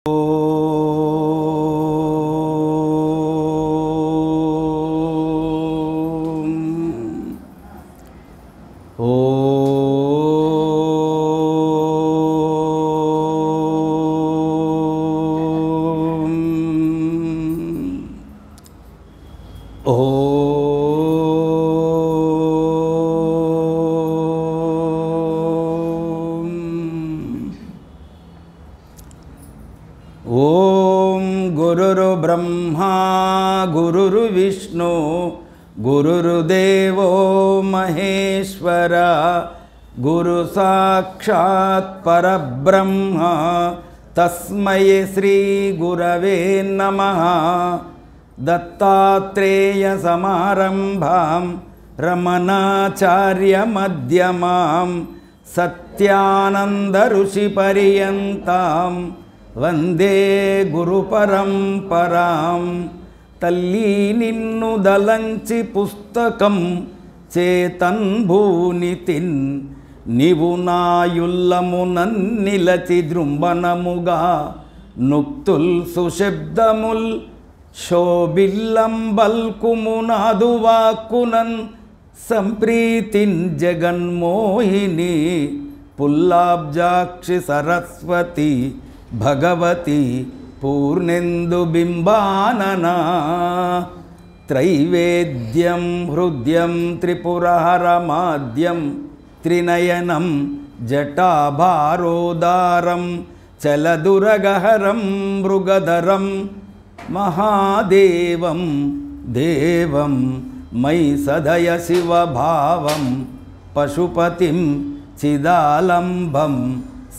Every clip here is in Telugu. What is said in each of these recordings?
ओम गुरुर्ब्रह्मा गुरुर्विष्णु गुरुर्देवो महेश्वरा गुरु साक्षात् परब्रह्म तस्मै श्री गुरवे नमः। दत्तात्रेय समारंभां रमणाचार्य मध्यमां सत्यानंद ऋषि पर्यन्तां వందే గురు పరంపరాం। తల్లి నిన్ను దలంచి పుస్తకం చేతన్భూనితిన్ నీవు నాయుల్లమునన్ నిలచి దృంబనముగా నుక్తుల్ సుశబ్దముల్ శోభిల్లం బల్కుమునాదు వాక్కునన్ సంప్రీతిన్ జగన్మోహిని పుల్లాబ్జాక్షి సరస్వతి భగవతి పూర్ణేందు బింబాననా। త్రైవేద్యం హృద్యం త్రిపురహరమాద్యం త్రినయనం జటాభారోదారం చలదురగహరం మృగధరం మహాదేవం దేవం మై సదయ శివభావం పశుపతిం చిదాలంబం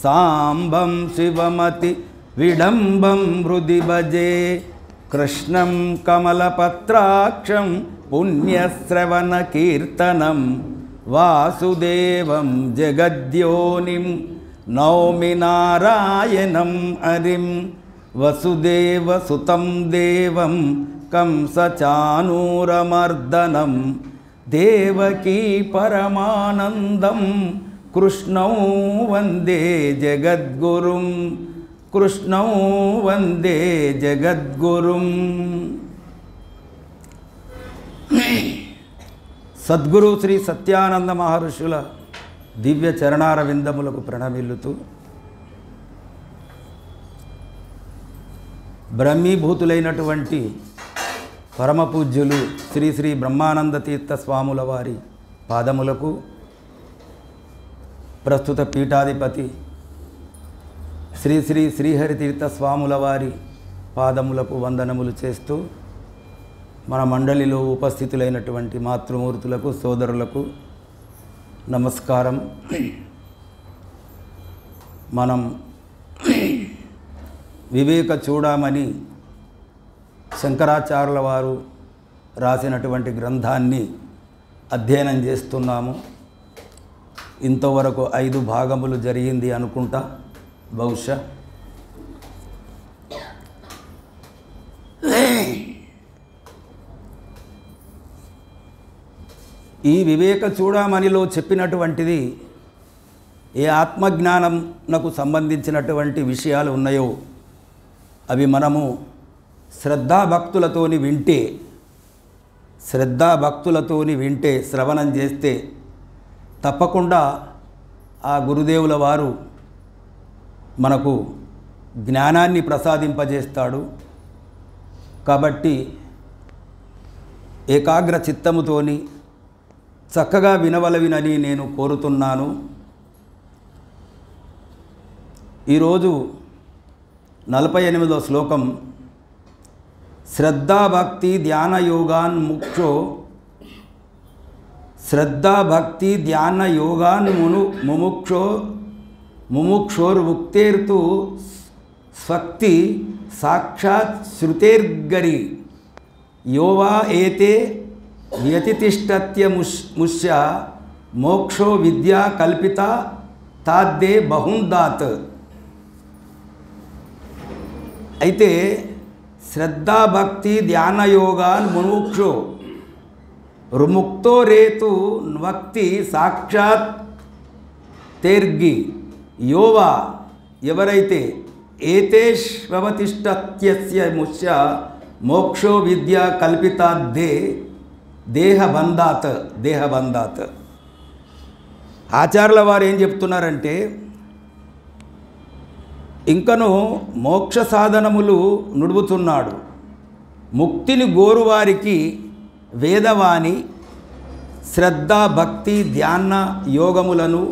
సాంబం శివమతి విడంబం హృది భజే। కృష్ణం కమలపత్రాక్షం పుణ్యశ్రవణ కీర్తనం వాసుదేవం జగద్యోనిం నౌమి నారాయణం హరిం। వసుదేవ సుతం దేవం కంసచానూరమర్దనం దేవకీ పరమానందం కృష్ణం వందే జగద్గురుం కృష్ణం వందే జగద్గురుం। సద్గురు శ్రీ సత్యానంద మహర్షుల దివ్య చరణార విందములకు ప్రణమిల్లుతూ బ్రహ్మీభూతులైనటువంటి పరమపూజ్యులు శ్రీ శ్రీ బ్రహ్మానంద తీర్థ స్వాముల వారి పాదములకు ప్రస్తుత పీఠాధిపతి శ్రీ శ్రీ శ్రీహరి తీర్థ స్వాముల వారి పాదములకు వందనములు చేస్తూ మన మండలిలో ఉపస్థితులైనటువంటి మాతృమూర్తులకు సోదరులకు నమస్కారం। మనం వివేక చూడమని శంకరాచార్యుల వారు రాసినటువంటి గ్రంథాన్ని అధ్యయనం చేస్తున్నాము। ఇంతవరకు 5 భాగములు జరిగింది అనుకుంటా బహుశా। ఈ వివేక చూడమనిలో చెప్పినటువంటిది ఏ ఆత్మజ్ఞానంకు సంబంధించినటువంటి విషయాలు ఉన్నాయో అవి మనము శ్రద్ధాభక్తులతోని వింటే శ్రవణం చేస్తే తప్పకుండా ఆ గురుదేవుల వారు మనకు జ్ఞానాన్ని ప్రసాదింపజేస్తాడు। కాబట్టి ఏకాగ్ర చిత్తముతోని చక్కగా వినవలవినని నేను కోరుతున్నాను। ఈరోజు 48వ శ్లోకం శ్రద్ధాభక్తి ధ్యాన యోగాన్ ముక్షో శ్రద్ధా భక్తి ధ్యాన యోగాన్ ముముక్షోర్ముక్తేర్తు స్వక్తి సాక్షాత్ శృతేర్గరి యోవా ఏతే వ్యతితిష్టత్యముష్య మోక్షో విద్యా కల్పిత తాద్దే బహుందాత్। అయితే శ్రద్ధాభక్తి ధ్యాన యోగాన్ ముముక్షో రుముక్తో రేతు వక్తి సాక్షాత్ తేర్గి యోవా ఎవరైతే ఏతేష్వతిష్టత్యస్య ముష్య మోక్షో విద్య కల్పితాద్దే దేహబంధాత్. ఆచార్యుల వారు ఏం చెప్తున్నారంటే, ఇంకను మోక్ష సాధనములు నుడుపుతున్నాడు. ముక్తిని గోరువారికి వేదవాణి శ్రద్ధ భక్తి ధ్యాన యోగములను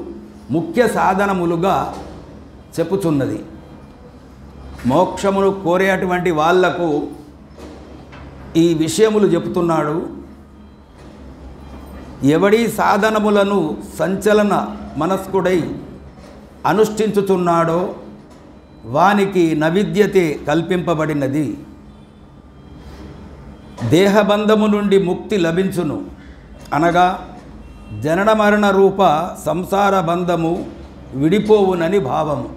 ముఖ్య సాధనములుగా చెప్పుచున్నది. మోక్షమును కోరేటువంటి వాళ్లకు ఈ విషయములు చెప్తున్నాడు. ఎవడి సాధనములను సంచలన మనస్కుడై అనుష్ఠించుతున్నాడో వానికి నవిద్యతే కల్పింపబడినది. దేహబంధము నుండి ముక్తి లభించును, అనగా జనన మరణ రూప సంసార బంధము విడిపోవునని భావము.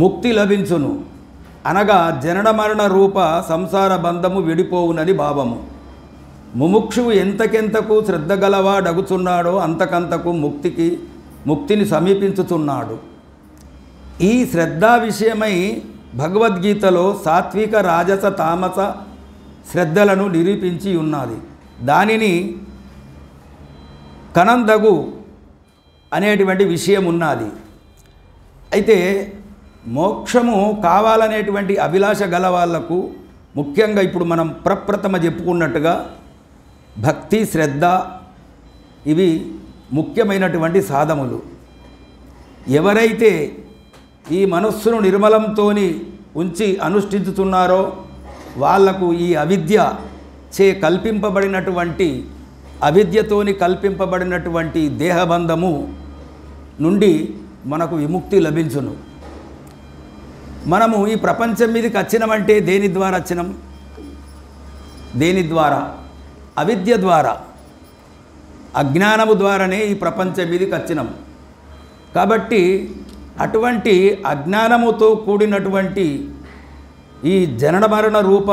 ముక్తి లభించును అనగా జనన మరణ రూప సంసార బంధము విడిపోవునని భావము. ముముక్షువు ఎంతకెంతకు శ్రద్ధ గలవాడగుచున్నాడో అంతకంతకు ముక్తిని సమీపించుతున్నాడు. ఈ శ్రద్ధా విషయమై భగవద్గీతలో సాత్విక రాజస తామస శ్రద్ధలను నిరూపించి ఉన్నది. దానిని కనందగు అనేటువంటి విషయం ఉన్నది. అయితే మోక్షము కావాలనేటువంటి అభిలాష గల వాళ్లకు ముఖ్యంగా ఇప్పుడు మనం ప్రప్రథమ చెప్పుకున్నట్టుగా భక్తి శ్రద్ధ ఇవి ముఖ్యమైనటువంటి సాధములు. ఎవరైతే ఈ మనస్సును నిర్మలంతో ఉంచి అనుష్ఠించుతున్నారో వాళ్లకు ఈ అవిద్యతోని కల్పింపబడినటువంటి దేహబంధము నుండి మనకు విముక్తి లభించును. మనము ఈ ప్రపంచం మీదకి వచ్చినామంటే దేని ద్వారా వచ్చినాం? దేని ద్వారా? అవిద్య ద్వారా, అజ్ఞానము ద్వారానే ఈ ప్రపంచం మీదకి వచ్చినాం. కాబట్టి అటువంటి అజ్ఞానముతో కూడినటువంటి ఈ జనన మరణ రూప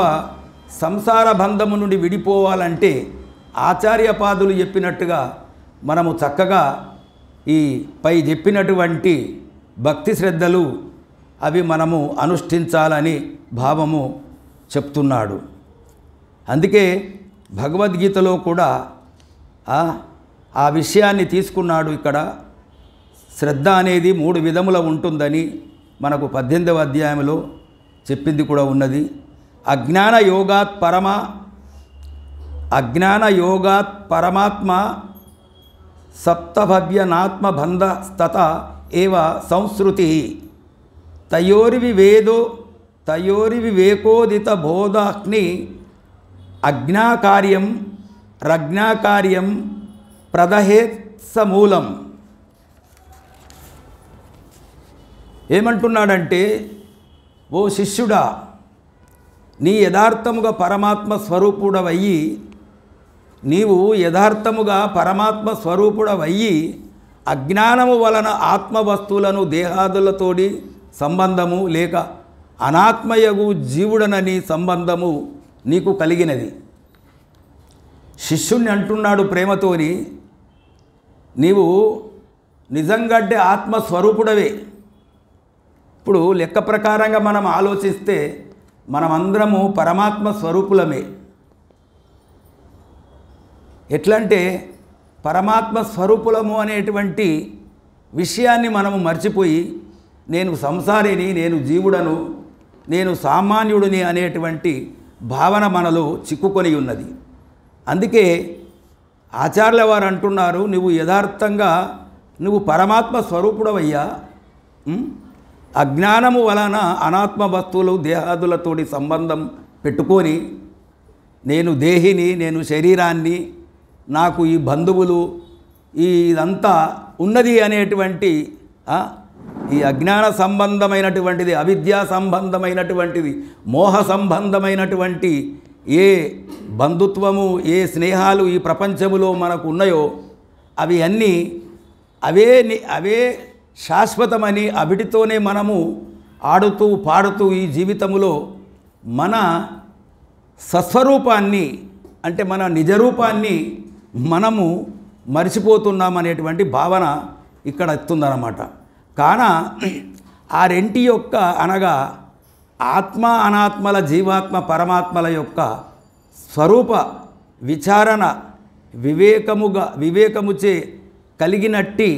సంసార బంధము నుండి విడిపోవాలంటే ఆచార్యపాదులు చెప్పినట్టుగా మనము చక్కగా ఈ పై చెప్పినటువంటి భక్తి శ్రద్ధలు అవి మనము అనుష్ఠించాలని భావము చెప్తున్నాడు. అందుకే భగవద్గీతలో కూడా ఆ విషయాన్ని తీసుకున్నాడు. ఇక్కడ శ్రద్ధ అనేది 3 విధముల ఉంటుందని మనకు 18వ అధ్యాయంలో చెప్పింది కూడా ఉన్నది. అజ్ఞాన యోగాత్ పరమాత్మ సప్తభవ్యనాత్మ బంధస్తత ఏవ సంస్కృతి తయోరివివేకోదిత బోధాగ్ని అజ్ఞాకార్యం రజ్ఞాకార్యం ప్రదహేత్ సమూలం. ఏమంటున్నాడంటే, ఓ శిష్యుడా, నీ యథార్థముగా పరమాత్మ స్వరూపుడవయ్యి నీవు యథార్థముగా పరమాత్మ స్వరూపుడవయ్యి అజ్ఞానము వలన ఆత్మ వస్తువులను దేహాదులతోడి సంబంధము లేక అనాత్మయగు జీవుడనని సంబంధము నీకు కలిగినది. శిష్యుణ్ణి అంటున్నాడు ప్రేమతోని, నీవు నిజంగంటే ఆత్మస్వరూపుడవే. ఇప్పుడు లెక్క ప్రకారంగా మనం ఆలోచిస్తే మనమందరము పరమాత్మ స్వరూపులమే. ఎట్లంటే పరమాత్మ స్వరూపులము అనేటువంటి విషయాన్ని మనము మర్చిపోయి నేను సంసారిని, నేను జీవుడను, నేను సామాన్యుడిని అనేటువంటి భావన మనలో చిక్కుకొని ఉన్నది. అందుకే ఆచార్యుల వారు అంటున్నారు, నువ్వు యథార్థంగా నువ్వు పరమాత్మ స్వరూపుడవయ్యా. అజ్ఞానము వలన అనాత్మ వస్తువులు దేహాదులతోటి సంబంధం పెట్టుకొని నేను దేహిని, నేను శరీరాన్ని, నాకు ఈ బంధువులు ఇదంతా ఉన్నది అనేటువంటి ఈ అజ్ఞాన సంబంధమైనటువంటిది, అవిద్యా సంబంధమైనటువంటిది, మోహ సంబంధమైనటువంటి ఏ బంధుత్వము, ఏ స్నేహాలు ఈ ప్రపంచములో మనకు ఉన్నాయో అవి అన్నీ అవే శాశ్వతమని అవిటితోనే మనము ఆడుతూ పాడుతూ ఈ జీవితములో మన సస్వరూపాన్ని అంటే మన నిజరూపాన్ని మనము మరిచిపోతున్నామనేటువంటి భావన ఇక్కడ ఎత్తుందన్నమాట. కాన ఆ రెంటి యొక్క అనగా ఆత్మ అనాత్మల జీవాత్మ పరమాత్మల యొక్క స్వరూప విచారణ వివేకముచే కలిగినట్టి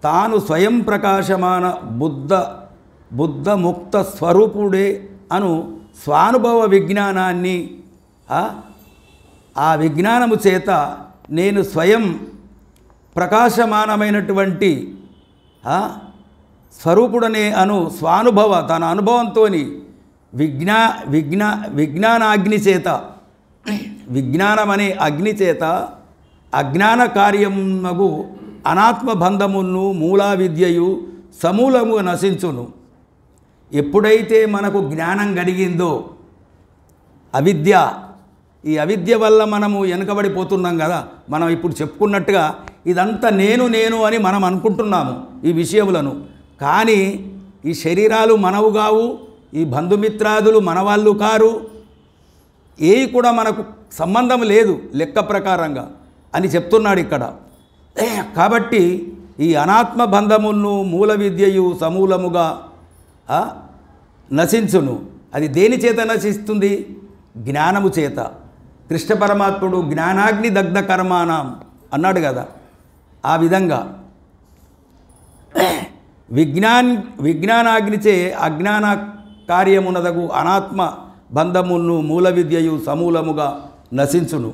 తాను స్వయం ప్రకాశమాన బుద్ధముక్త స్వరూపుడే అను స్వానుభవ విజ్ఞానాన్ని ఆ విజ్ఞానము చేత నేను స్వయం ప్రకాశమానమైనటువంటి స్వరూపుడనే అను స్వానుభవ తన అనుభవంతో విజ్ఞానాగ్ని చేత విజ్ఞానమనే అగ్ని చేత అజ్ఞాన కార్యమునగు అనాత్మబంధమును మూలా విద్యయు సమూలము నశించును. ఎప్పుడైతే మనకు జ్ఞానం కలిగిందో అవిద్య, ఈ అవిద్య వల్ల మనము వెనుకబడిపోతున్నాం కదా. మనం ఇప్పుడు చెప్పుకున్నట్టుగా ఇదంతా నేను అని మనం అనుకుంటున్నాము ఈ విషయములను. కానీ ఈ శరీరాలు మనవు కావు, ఈ బంధుమిత్రాదులు మనవాళ్ళు కారు, ఏవి కూడా మనకు సంబంధం లేదు లెక్క ప్రకారంగా అని చెప్తున్నాడు ఇక్కడ. కాబట్టి ఈ అనాత్మ బంధమును మూల విద్యయు సమూలముగా నశించును. అది దేని చేత నశిస్తుంది? జ్ఞానము చేత. కృష్ణ పరమాత్ముడు జ్ఞానాగ్ని దగ్ధ కర్మాణం అన్నాడు కదా. ఆ విధంగా విజ్ఞానాగ్నిచే అజ్ఞాన కార్యమునదగు అనాత్మ బంధమును మూల విద్యయు సమూలముగా నశించును.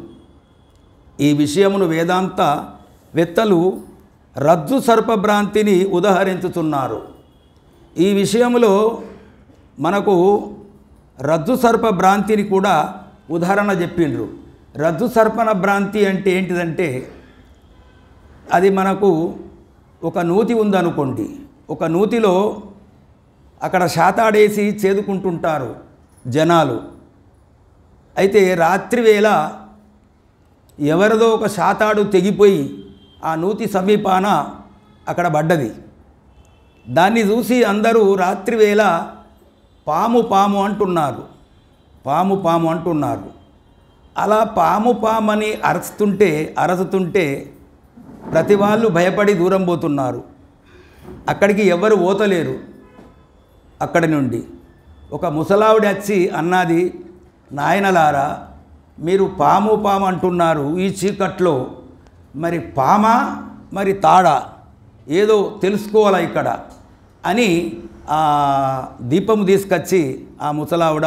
ఈ విషయమును వేదాంత వేత్తలు రజ్జు సర్పభ్రాంతిని ఉదహరించుతున్నారు. ఈ విషయంలో మనకు రజ్జు సర్ప భ్రాంతిని కూడా ఉదాహరణ చెప్పిండ్రు. రజ్జు సర్పణ భ్రాంతి అంటే ఏంటిదంటే, అది మనకు ఒక నూతి ఉందనుకోండి, ఒక నూతిలో అక్కడ శాతాడేసి చేదుకుంటుంటారు జనాలు. అయితే రాత్రివేళ ఎవరిదో ఒక శాతాడు తెగిపోయి ఆ నూతి సమీపాన అక్కడ పడ్డది. దాన్ని చూసి అందరూ రాత్రివేళ పాము అంటున్నారు, పాము అంటున్నారు. అలా పామని అరచుతుంటే ప్రతి వాళ్ళు భయపడి దూరం పోతున్నారు. అక్కడికి ఎవరు పోతలేరు. అక్కడి నుండి ఒక ముసలావిడ వచ్చి అన్నది, నాయనలారా మీరు పాము అంటున్నారు ఈ చీకట్లో, మరి పామా మరి తాడా ఏదో తెలుసుకోవాలా ఇక్కడ అని ఆ దీపము తీసుకొచ్చి ఆ ముసలావిడ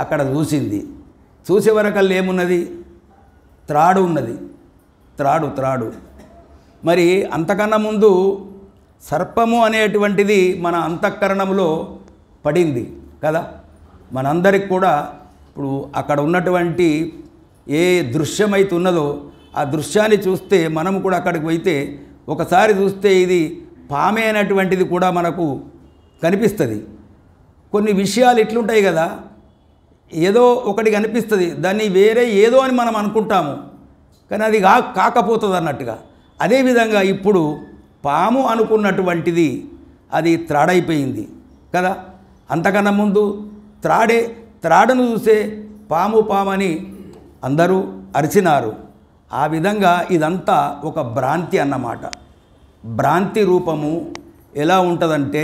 అక్కడ చూసింది. చూసే వరకల్లా ఏమున్నది? త్రాడు ఉన్నది. త్రాడు. మరి అంతకన్నా ముందు సర్పము అనేటువంటిది మన అంతఃకరణంలో పడింది కదా. మనందరికి కూడా ఇప్పుడు అక్కడ ఉన్నటువంటి ఏ దృశ్యమైతే ఉన్నదో ఆ దృశ్యాన్ని చూస్తే మనము కూడా అక్కడికి పోయితే ఒకసారి చూస్తే ఇది పామే అనేటువంటిది కూడా మనకు కనిపిస్తుంది. కొన్ని విషయాలు ఇట్లుంటాయి కదా, ఏదో ఒకటి కనిపిస్తుంది, దాన్ని వేరే ఏదో అని మనం అనుకుంటాము, కానీ అది కాకపోతుంది అన్నట్టుగా. అదేవిధంగా ఇప్పుడు పాము అనుకున్నటువంటిది అది త్రాడైపోయింది కదా. అంతకన్నా ముందు త్రాడును చూసే పాము అని అందరూ అరిచినారు. ఆ విధంగా ఇదంతా ఒక భ్రాంతి అన్నమాట. భ్రాంతి రూపము ఎలా ఉంటుందంటే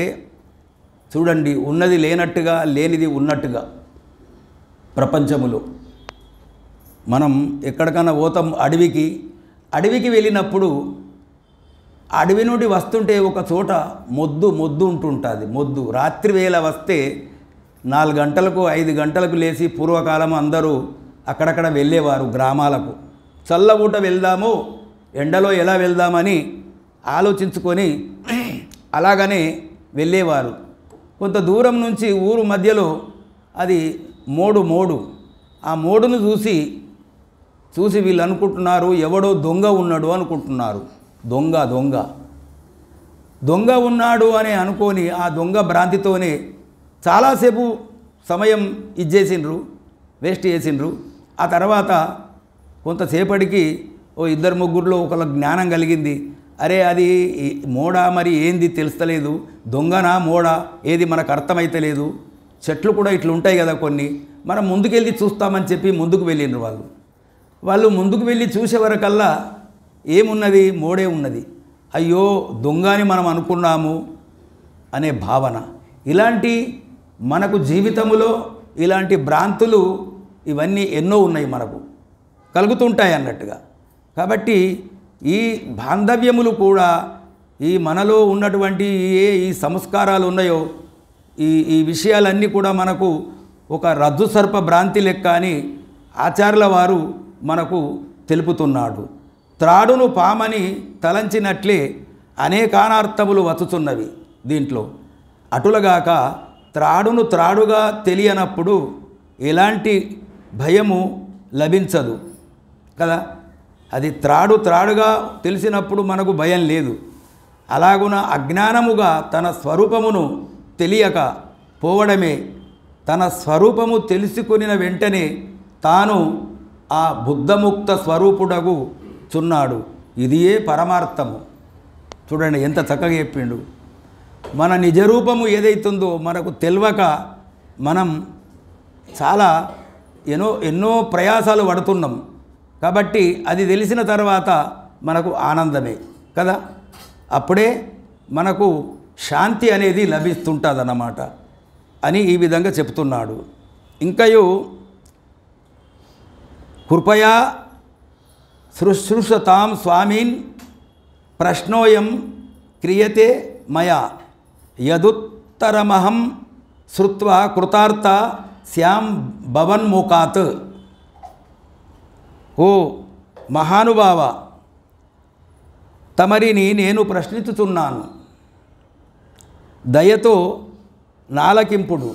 చూడండి, ఉన్నది లేనట్టుగా లేనిది ఉన్నట్టుగా. ప్రపంచములో మనం ఎక్కడికైనా పోతాం అడవికి వెళ్ళినప్పుడు అడవి నుండి వస్తుంటే ఒక చోట మొద్దు ఉంటుంటుంది. మొద్దు రాత్రి వేళ వస్తే 4 గంటలకు 5 గంటలకు లేచి పూర్వకాలం అందరూ అక్కడక్కడ వెళ్ళేవారు గ్రామాలకు. చల్లబూట వెళ్దాము, ఎండలో ఎలా వెళ్దామని ఆలోచించుకొని అలాగనే వెళ్ళేవారు. కొంత దూరం నుంచి ఊరు మధ్యలో అది మోడు ఆ మోడును చూసి వీళ్ళు అనుకుంటున్నారు ఎవడో దొంగ ఉన్నాడు అనుకుంటున్నారు. దొంగ ఉన్నాడు అని అనుకొని ఆ దొంగ భ్రాంతితోనే చాలాసేపు సమయం వేస్ట్ చేసిండ్రు. ఆ తర్వాత కొంతసేపటికి ఓ 2-3 ఒకళ్ళ జ్ఞానం కలిగింది. అరే అది మోడా మరి ఏంది తెలుస్తలేదు, దొంగనా మోడా ఏది మనకు అర్థమైతలేదు. చెట్లు కూడా ఇట్లా ఉంటాయి కదా కొన్ని, మనం ముందుకెళ్ళి చూస్తామని చెప్పి ముందుకు వెళ్ళిండ్రు వాళ్ళు ముందుకు వెళ్ళి చూసే వరకల్లా ఏమున్నది? మోడే ఉన్నది. అయ్యో దొంగ అని మనం అనుకున్నాము అనే భావన. ఇలాంటి మనకు జీవితంలో ఇలాంటి భ్రాంతులు ఇవన్నీ ఎన్నో ఉన్నాయి, మనకు కలుగుతుంటాయి అన్నట్టుగా. కాబట్టి ఈ బాంధవ్యములు కూడా ఈ మనలో ఉన్నటువంటి ఈ సంస్కారాలు ఉన్నాయో ఈ విషయాలన్నీ కూడా మనకు ఒక రజ్జు సర్ప భ్రాంతి లెక్క అని ఆచార్యుల వారు మనకు తెలుపుతున్నాడు. త్రాడును పామని తలంచినట్లే అనేకానార్థములు వచ్చుతున్నవి దీంట్లో. అటులగాక త్రాడును త్రాడుగా తెలియనప్పుడు ఎలాంటి భయము లభించదు కదా. అది త్రాడుగా తెలిసినప్పుడు మనకు భయం లేదు. అలాగున అజ్ఞానముగా తన స్వరూపమును తెలియక పోవడమే, తన స్వరూపము తెలుసుకొనిన వెంటనే తాను ఆ బుద్ధముక్త స్వరూపుడగు చున్నాడు. ఇదియే పరమార్థము. చూడండి ఎంత చక్కగా చెప్పిండు. మన నిజరూపము ఏదైతుందో మనకు తెలియక మనం చాలా ఎన్నో ప్రయాసాలు పడుతున్నాం. కాబట్టి అది తెలిసిన తర్వాత మనకు ఆనందమే కదా. అప్పుడే మనకు శాంతి అనేది లభిస్తుంటుందన్నమాట అని ఈ విధంగా చెప్తున్నాడు. ఇంకయు కృపయా శుశ్రూషతాం స్వామీన్ ప్రశ్నోయం క్రియతే మయా యదుత్తరమహం శ్రుత్వా కృతార్థ శ్యాం భవన్ముఖాత్. ఓ మహానుభావ, తమరిని నేను ప్రశ్నించుతున్నాను, దయతో నాలకింపుడు.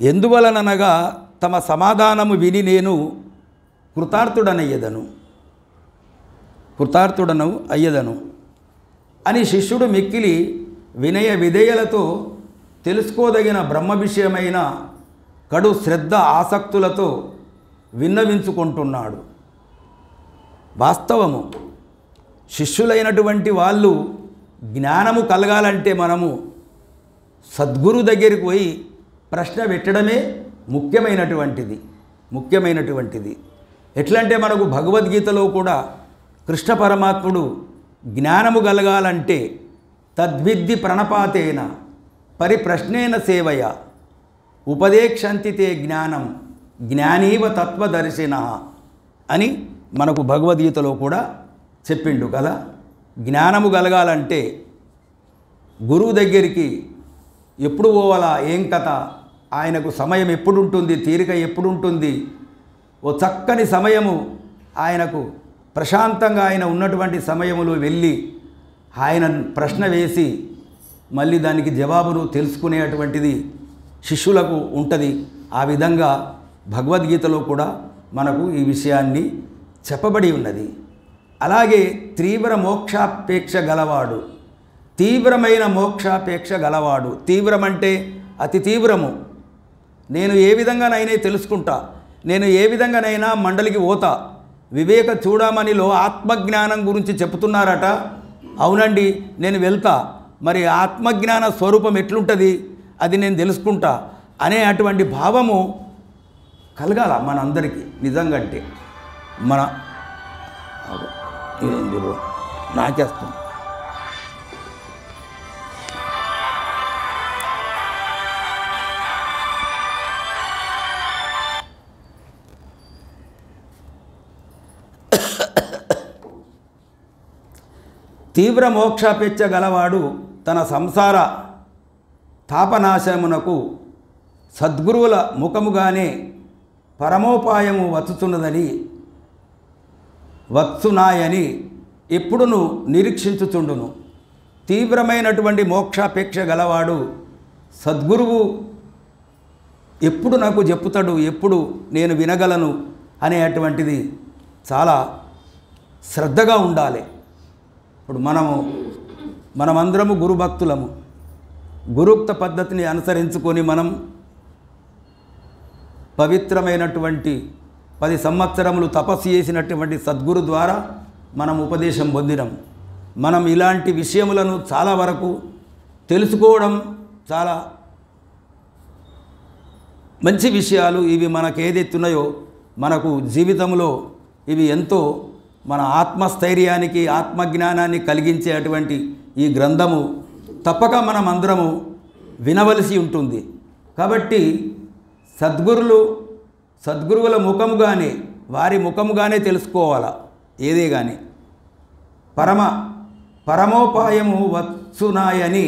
ఎందువలననగా తమ సమాధానము విని నేను కృతార్థుడను అయ్యదను అని శిష్యుడు మిక్కిలి వినయ విధేయలతో తెలుసుకోదగిన బ్రహ్మ విషయమైన కడు శ్రద్ధ ఆసక్తులతో విన్నవించుకుంటున్నాడు. వాస్తవము, శిష్యులైనటువంటి వాళ్ళు జ్ఞానము కలగాలంటే మనము సద్గురు దగ్గరికి పోయి ప్రశ్న పెట్టడమే ముఖ్యమైనటువంటిది. ఎట్లంటే మనకు భగవద్గీతలో కూడా కృష్ణ పరమాత్ముడు జ్ఞానము కలగాలంటే తద్విద్ధి ప్రణపాతేన పరిప్రశ్నేన సేవయ ఉపదేక్షంతితే జ్ఞానం జ్ఞానీవ తత్వదర్శిన అని మనకు భగవద్గీతలో కూడా చెప్పిండు కదా. జ్ఞానము కలగాలంటే గురువు దగ్గరికి ఎప్పుడు పోవాలా, ఏం కథ, ఆయనకు సమయం ఎప్పుడుంటుంది, తీరిక ఎప్పుడుంటుంది, ఓ చక్కని సమయము ఆయనకు ప్రశాంతంగా ఆయన ఉన్నటువంటి సమయములో వెళ్ళి ఆయన ప్రశ్న వేసి మళ్ళీ దానికి జవాబును తెలుసుకునేటువంటిది శిష్యులకు ఉంటుంది. ఆ విధంగా భగవద్గీతలో కూడా మనకు ఈ విషయాన్ని చెప్పబడి ఉన్నది. అలాగే తీవ్రమైన మోక్షాపేక్ష గలవాడు. తీవ్రమంటే అతి తీవ్రము. నేను ఏ విధంగానైనా తెలుసుకుంటా, నేను ఏ విధంగానైనా మండలికి పోతా. వివేక చూడమనిలో ఆత్మజ్ఞానం గురించి చెప్తున్నారట. అవునండి, నేను వెళ్తా. మరి ఆత్మజ్ఞాన స్వరూపం ఎట్లుంటుంది అది నేను తెలుసుకుంటా అనే అటువంటి భావము కలగాల మనందరికీ. నిజంగా అంటే మన నాకేస్తాం తీవ్ర మోక్షాపేక్ష గలవాడు తన సంసార తాపనాశమునకు సద్గురువుల ముఖముగానే పరమోపాయము వచ్చునాయని ఎప్పుడును నిరీక్షించుచుండును. తీవ్రమైనటువంటి మోక్షాపేక్ష గలవాడు సద్గురువు ఎప్పుడు నాకు చెప్పుతాడు, ఎప్పుడు నేను వినగలను అనేటువంటిది చాలా శ్రద్ధగా ఉండాలి. ఇప్పుడు మనమందరము గురుభక్తులము. గురుక్త పద్ధతిని అనుసరించుకొని మనం పవిత్రమైనటువంటి 10 సంవత్సరములు తపస్సు చేసినటువంటి సద్గురు ద్వారా మనం ఉపదేశం పొందినం. మనం ఇలాంటి విషయములను చాలా వరకు తెలుసుకోవడం చాలా మంచి విషయాలు. ఇవి మనకు ఏదైతున్నాయో మనకు జీవితంలో ఇవి ఎంతో మన ఆత్మస్థైర్యానికి ఆత్మజ్ఞానాన్ని కలిగించేటువంటి ఈ గ్రంథము తప్పక మనం అందరము వినవలసి ఉంటుంది. కాబట్టి సద్గురువుల ముఖముగానే వారి ముఖముగానే తెలుసుకోవాలా ఏదే కానీ. పరమోపాయము వచ్చునాయని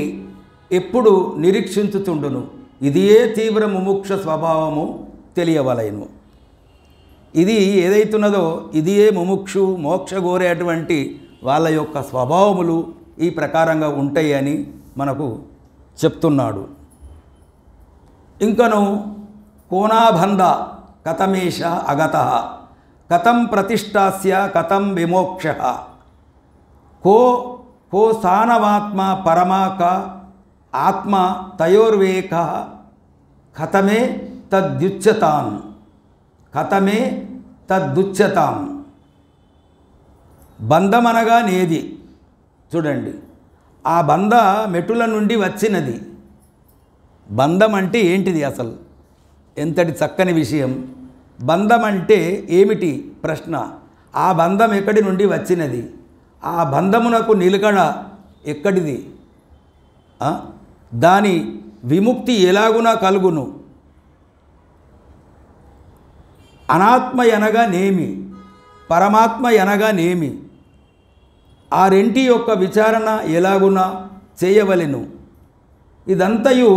ఎప్పుడు నిరీక్షించుతుండును, ఇదియే తీవ్ర ముముక్ష స్వభావము తెలియవలెను. ఇది ఏదైతున్నదో ఇదియే ముముక్షు మోక్ష కోరేటువంటి వాళ్ళ యొక్క స్వభావములు ఈ ప్రకారంగా ఉంటాయి అని మనకు చెప్తున్నాడు. ఇంకను కోనాబంధ కథమేష అగత కథం ప్రతిష్టాస్య కథం విమోక్ష కో సానవాత్మ పరమాక ఆత్మ తయోర్వేక కథమే తద్దుచ్యతాం. బంధమనగా నేది చూడండి, ఆ బంధ మెటుల నుండి వచ్చినది. బంధం అంటే ఏంటిది అసలు? ఎంతటి చక్కని విషయం. బంధం అంటే ఏమిటి ప్రశ్న. ఆ బంధం ఎక్కడి నుండి వచ్చినది? ఆ బంధమునకు నిలకడ ఎక్కడిది? దాని విముక్తి ఎలాగునా కలుగును? అనాత్మ అనగా నేమి, పరమాత్మ అనగా నేమి, ఆ రెంటి యొక్క విచారణ ఎలాగునా చేయవలెను? ఇదంతయు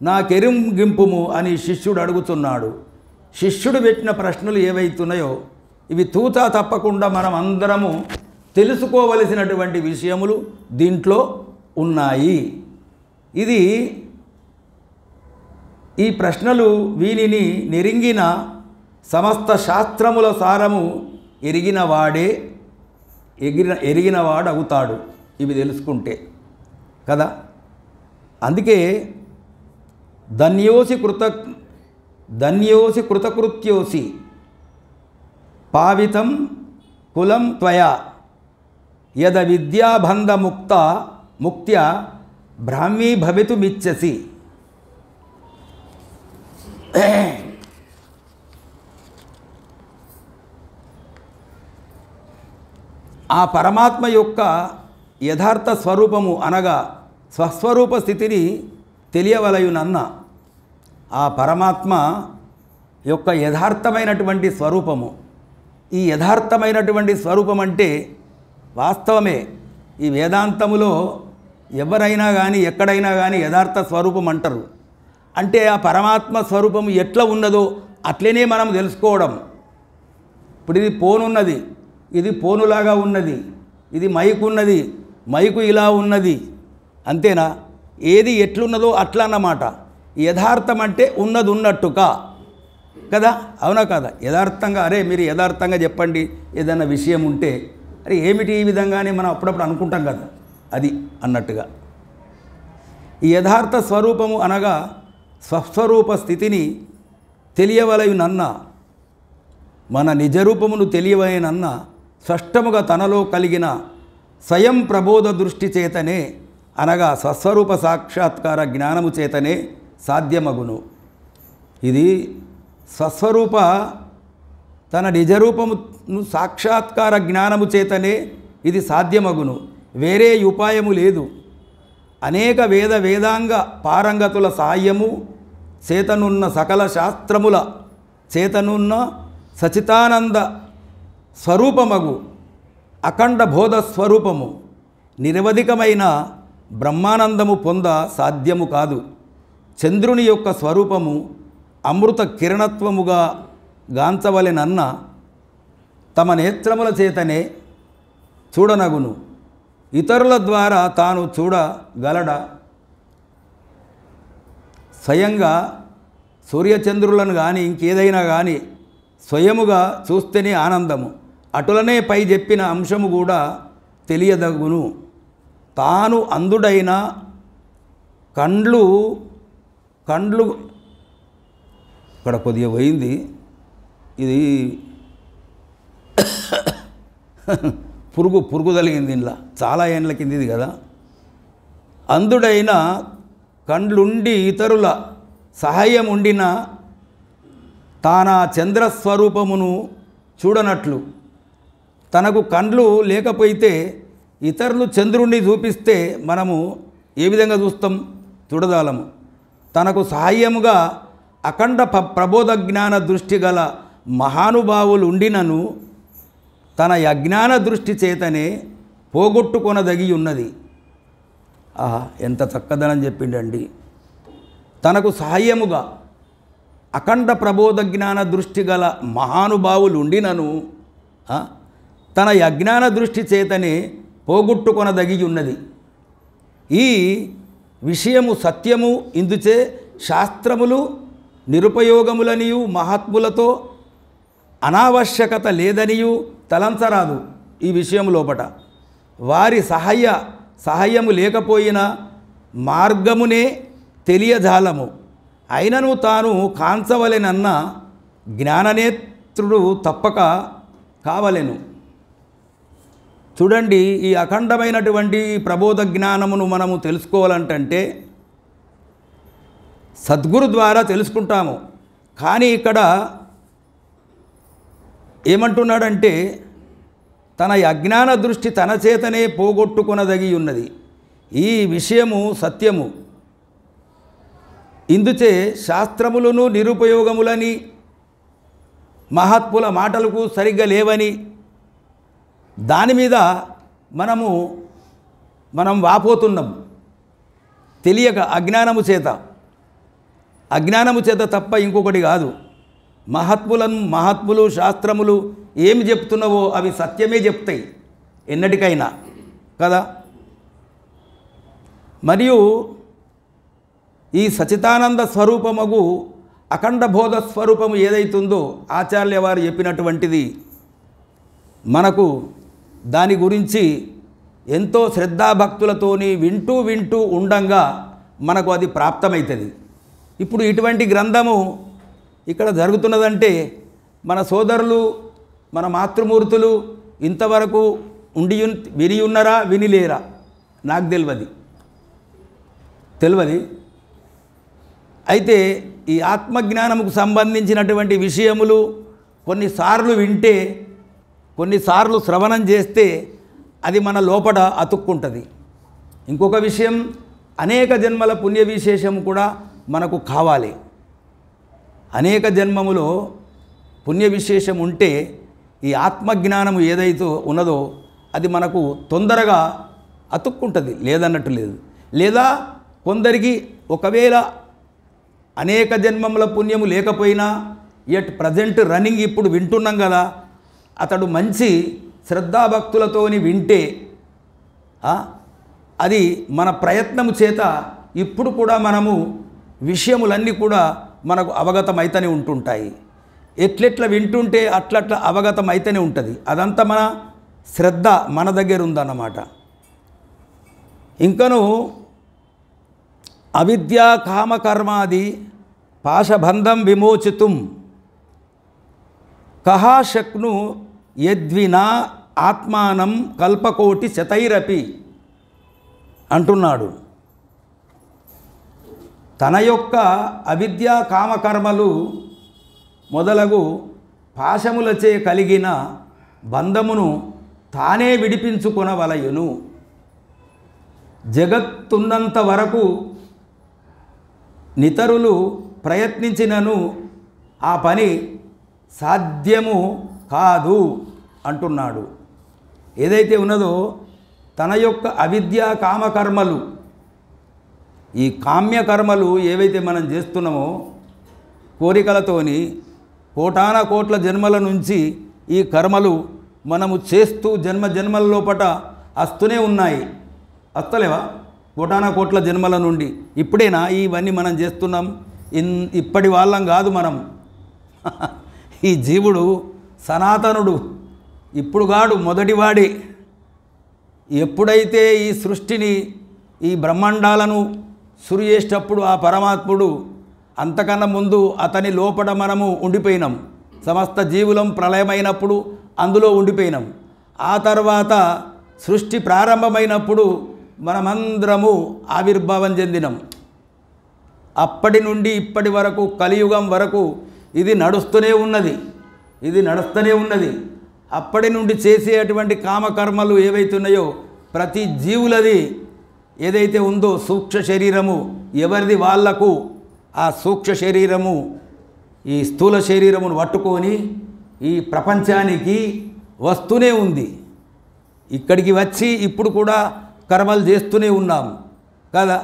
నాకెరింగింపుము అని శిష్యుడు అడుగుతున్నాడు. శిష్యుడు పెట్టిన ప్రశ్నలు ఏవైతున్నాయో ఇవి తూచా తప్పకుండా మనం అందరము తెలుసుకోవలసినటువంటి విషయములు దీంట్లో ఉన్నాయి. ఈ ప్రశ్నలు వీనిని నెరింగిన సమస్త శాస్త్రముల సారము ఎరిగినవాడు అవుతాడు ఇవి తెలుసుకుంటే కదా. అందుకే ధన్యోసి కృతకృత్యోసి పావితం కులం త్వయా యద విద్యాబంధ ముక్త్యా బ్రాహ్మీ భవితుమిచ్చసి. ఆ పరమాత్మ యొక్క యథార్థ స్వరూపము అనగా స్వస్వరూప స్థితిని తెలియవలయునన్న ఆ పరమాత్మ యొక్క యథార్థమైనటువంటి స్వరూపము. ఈ యథార్థమైనటువంటి స్వరూపం అంటే వాస్తవమే. ఈ వేదాంతములో ఎవరైనా కానీ ఎక్కడైనా కానీ యథార్థ స్వరూపం అంటారు. అంటే ఆ పరమాత్మ స్వరూపము ఎట్లా ఉన్నదో అట్లనే మనం తెలుసుకోవడం. ఇప్పుడు ఇది పోనున్నది, ఇది పోనులాగా ఉన్నది, ఇది మైకు ఉన్నది, మైకు ఇలా ఉన్నది, అంతేనా? ఏది ఎట్లున్నదో అట్లా అన్నమాట. యథార్థం అంటే ఉన్నది ఉన్నట్టుగా కదా, అవునా కదా? యథార్థంగా అరే మీరు యథార్థంగా చెప్పండి ఏదైనా విషయం ఉంటే, అరే ఏమిటి ఈ విధంగానే మనం అప్పుడప్పుడు అనుకుంటాం కదా, అది అన్నట్టుగా. ఈ యథార్థ స్వరూపము అనగా స్వస్వరూప స్థితిని తెలియవలయునన్న, మన నిజరూపమును తెలియవలనన్న స్పష్టముగా తనలో కలిగిన స్వయం ప్రబోధ దృష్టి చేతనే అనగా స్వస్వరూప సాక్షాత్కార జ్ఞానము చేతనే సాధ్యమగును. ఇది స్వస్వరూప తన నిజరూపమును సాక్షాత్కార జ్ఞానము చేతనే ఇది సాధ్యమగును, వేరే ఉపాయము లేదు. అనేక వేదాంగ పారంగతుల సాహ్యము చేతనున్న సకల శాస్త్రముల చేతనున్న సచితానంద స్వరూపమగు అఖండ బోధ స్వరూపము నిరవధికమైన బ్రహ్మానందము పొంద సాధ్యము కాదు. చంద్రుని యొక్క స్వరూపము అమృత కిరణత్వముగా గాంచవలెనన్న తమ నేత్రముల చేతనే చూడనగును. ఇతరుల ద్వారా తాను చూడగలడా? స్వయంగా సూర్యచంద్రులను కానీ ఇంకేదైనా కానీ స్వయముగా చూస్తేనే ఆనందము. అటులనే పై చెప్పిన అంశము కూడా తెలియదగును. తాను అందుడైన కండ్లు ఇక్కడ కొద్దిగా పోయింది, ఇది పురుగు తలిగింది ఇంట్లో, చాలా ఏండ్ల కింద ఇది కదా. అందుడైన కండ్లుండి ఇతరుల సహాయం ఉండిన తానా చంద్రస్వరూపమును చూడనట్లు తనకు కండ్లు లేకపోతే ఇతరులు చంద్రుణ్ణి చూపిస్తే మనము ఏ విధంగా చూస్తాం? చూడదాలము. తనకు సహాయముగా అఖండ ప్రబోధ జ్ఞాన దృష్టి గల మహానుభావులు ఉండినను తన అజ్ఞాన దృష్టి చేతనే పోగొట్టుకొనదగి ఉన్నది. ఆహా, ఎంత చక్కదనం చెప్పిండండి. తనకు సహాయముగా అఖండ ప్రబోధ జ్ఞాన దృష్టి గల మహానుభావులు ఉండినను తన అజ్ఞాన దృష్టి చేతనే పోగొట్టుకొనదగి ఉన్నది. ఈ విషయము సత్యము. ఇందుచే శాస్త్రములు నిరుపయోగములనియు మహాత్ములతో అనావశ్యకత లేదనియు తలంచరాదు. ఈ విషయం లోపట వారి సహాయము లేకపోయినా మార్గమునే తెలియజాలము. అయినను తాను కాంచవలెనన్న జ్ఞాననేత్రుడు తప్పక కావలెను. చూడండి, ఈ అఖండమైనటువంటి ప్రబోధ జ్ఞానమును మనము తెలుసుకోవాలంటే సద్గురు ద్వారా తెలుసుకుంటాము. కానీ ఇక్కడ ఏమంటున్నాడంటే తన అజ్ఞాన దృష్టి తన చేతనే పోగొట్టుకొనదగి ఉన్నది. ఈ విషయము సత్యము. ఇందుచే శాస్త్రములను నిరుపయోగములని మహాత్ముల మాటలకు సరిగ్గా లేవని దాని మీద మనం వాపోతున్నాం. తెలియక అజ్ఞానము చేత తప్ప ఇంకొకటి కాదు. మహాత్ములు శాస్త్రములు ఏమి చెప్తున్నావో అవి సత్యమే చెప్తాయి ఎన్నటికైనా కదా. మరియు ఈ సచితానంద స్వరూపముగు అఖండ బోధ స్వరూపము ఏదైతుందో ఆచార్య వారు చెప్పినటువంటిది మనకు దాని గురించి ఎంతో శ్రద్ధాభక్తులతోని వింటూ ఉండంగా మనకు అది ప్రాప్తమవుతుంది. ఇప్పుడు ఇటువంటి గ్రంథము ఇక్కడ జరుగుతున్నదంటే మన సోదరులు మన మాతృమూర్తులు ఇంతవరకు విని ఉన్నారా వినిలేరా నాకు తెలియదు. అయితే ఈ ఆత్మజ్ఞానముకు సంబంధించినటువంటి విషయములు కొన్నిసార్లు వింటే కొన్నిసార్లు శ్రవణం చేస్తే అది మన లోపల అతుక్కుంటుంది. ఇంకొక విషయం, అనేక జన్మల పుణ్య విశేషం కూడా మనకు కావాలి. అనేక జన్మములో పుణ్య విశేషం ఉంటే ఈ ఆత్మజ్ఞానము ఏదైతే ఉన్నదో అది మనకు తొందరగా అతుక్కుంటుంది, లేదన్నట్టు లేదు. లేదా కొందరికి ఒకవేళ అనేక జన్మముల పుణ్యము లేకపోయినా ఎట్ ప్రజెంట్ రన్నింగ్ ఇప్పుడు వింటున్నాం కదా, అతడు మంచి శ్రద్ధాభక్తులతోని వింటే అది మన ప్రయత్నము చేత ఇప్పుడు కూడా మనము విషయములన్నీ కూడా మనకు అవగతమైతేనే ఉంటుంటాయి. ఎట్లెట్లా వింటుంటే అట్లట్లా అవగతమైతేనే ఉంటుంది. అదంతా మన శ్రద్ధ మన దగ్గర ఉందన్నమాట. ఇంకను అవిద్యా కామకర్మాది పాశబంధం విమోచితుం కహాశక్ను యద్వినా ఆత్మానం కల్పకోటి శతైరపి అంటున్నాడు. తన యొక్క అవిద్యా కామకర్మలు మొదలగు పాశములచే కలిగిన బంధమును తానే విడిపించుకొనవలయును. జగత్తున్నంత వరకు నితరులు ప్రయత్నించినను ఆ పని సాధ్యము కాదు అంటున్నాడు. ఏదైతే ఉన్నదో తన యొక్క అవిద్యా కామకర్మలు, ఈ కామ్యకర్మలు ఏవైతే మనం చేస్తున్నామో కోరికలతోని కోటాన కోట్ల జన్మల నుంచి ఈ కర్మలు మనము చేస్తూ జన్మల లోపట వస్తూనే ఉన్నాయి. వస్తలేవా? కోటాన కోట్ల జన్మల నుండి ఇప్పుడేనా ఇవన్నీ మనం చేస్తున్నాం? ఇప్పటి వాళ్ళం కాదు మనం. ఈ జీవుడు సనాతనుడు, ఇప్పుడు కాడు, మొదటివాడే. ఎప్పుడైతే ఈ సృష్టిని ఈ బ్రహ్మాండాలను సృజించేటప్పుడు ఆ పరమాత్ముడు అంతకన్నా ముందు అతని లోపల మనము ఉండిపోయినాం. సమస్త జీవులం ప్రళయమైనప్పుడు అందులో ఉండిపోయినాం. ఆ తర్వాత సృష్టి ప్రారంభమైనప్పుడు మనమందరము ఆవిర్భావం చెందినాం. అప్పటి నుండి ఇప్పటి వరకు కలియుగం వరకు ఇది నడుస్తూనే ఉన్నది. అప్పటి నుండి చేసేటువంటి కామకర్మలు ఏవైతున్నాయో ప్రతి జీవులది ఏదైతే ఉందో సూక్ష్మ శరీరము ఎవరిది వాళ్లకు ఆ సూక్ష్మ శరీరము ఈ స్థూల శరీరమును పట్టుకొని ఈ ప్రపంచానికి వస్తూనే ఉంది. ఇక్కడికి వచ్చి ఇప్పుడు కూడా కర్మలు చేస్తూనే ఉన్నాము కదా.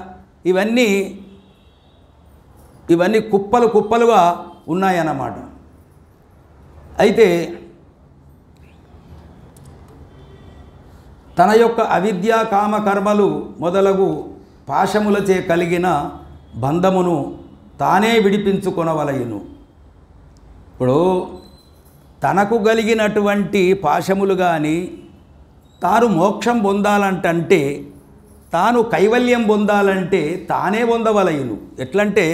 ఇవన్నీ కుప్పలు కుప్పలుగా ఉన్నాయన్నమాట. అయితే తన యొక్క అవిద్యా కామకర్మలు మొదలగు పాశములచే కలిగిన బంధమును తానే విడిపించుకొనవలయును. ఇప్పుడు తనకు కలిగినటువంటి పాశములు కానీ తాను మోక్షం పొందాలంటే తాను కైవల్యం పొందాలంటే తానే పొందవలయును. ఎట్లంటే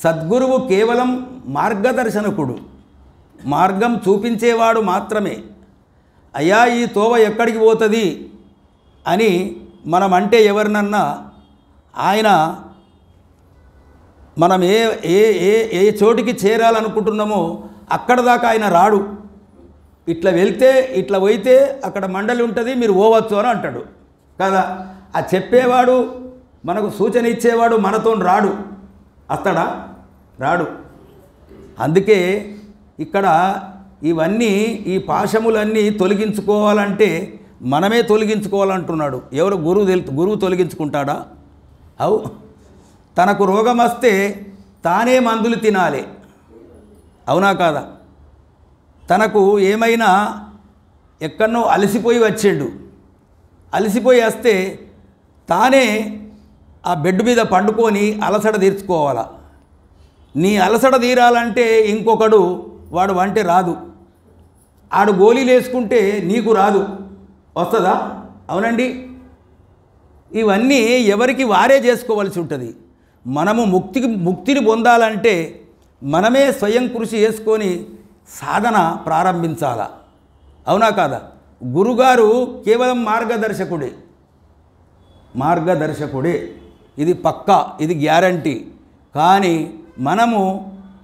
సద్గురువు కేవలం మార్గదర్శనకుడు, మార్గం చూపించేవాడు మాత్రమే. అయ్యా ఈ తోవ ఎక్కడికి పోతుంది అని మనం అంటే ఎవరినన్నా ఆయన మనం ఏ ఏ ఏ ఏ చోటికి చేరాలనుకుంటున్నామో అక్కడ దాకా ఆయన రాడు. ఇట్లా వెళ్తే ఇట్లా పోయితే అక్కడ మండలి ఉంటుంది, మీరు పోవచ్చు అని అంటాడు కదా. ఆ చెప్పేవాడు మనకు సూచన ఇచ్చేవాడు మనతో రాడు, అతడా రాడు. అందుకే ఇక్కడ ఇవన్నీ ఈ పాశములన్నీ తొలగించుకోవాలంటే మనమే తొలగించుకోవాలంటున్నాడు. ఎవరు? గురువు తొలగించుకుంటాడా? అవు తనకు రోగం వస్తే తానే మందులు తినాలి, అవునా కాదా? తనకు ఏమైనా ఎక్కడనో అలసిపోయి వచ్చిండు, అలసిపోయి వస్తే తానే ఆ బెడ్ మీద పండుకొని అలసట తీర్చుకోవాలా. నీ అలసట తీరాలంటే ఇంకొకడు వాడు వంటే రాదు, ఆడు గోళీలు వేసుకుంటే నీకు రాదు, వస్తుందా? అవునండి. ఇవన్నీ ఎవరికి వారే చేసుకోవాల్సి ఉంటుంది. మనము ముక్తిని పొందాలంటే మనమే స్వయం కృషి చేసుకొని సాధన ప్రారంభించాలా, అవునా కాదా? గురుగారు కేవలం మార్గదర్శకుడే, ఇది పక్కా, ఇది గ్యారంటీ. కానీ మనము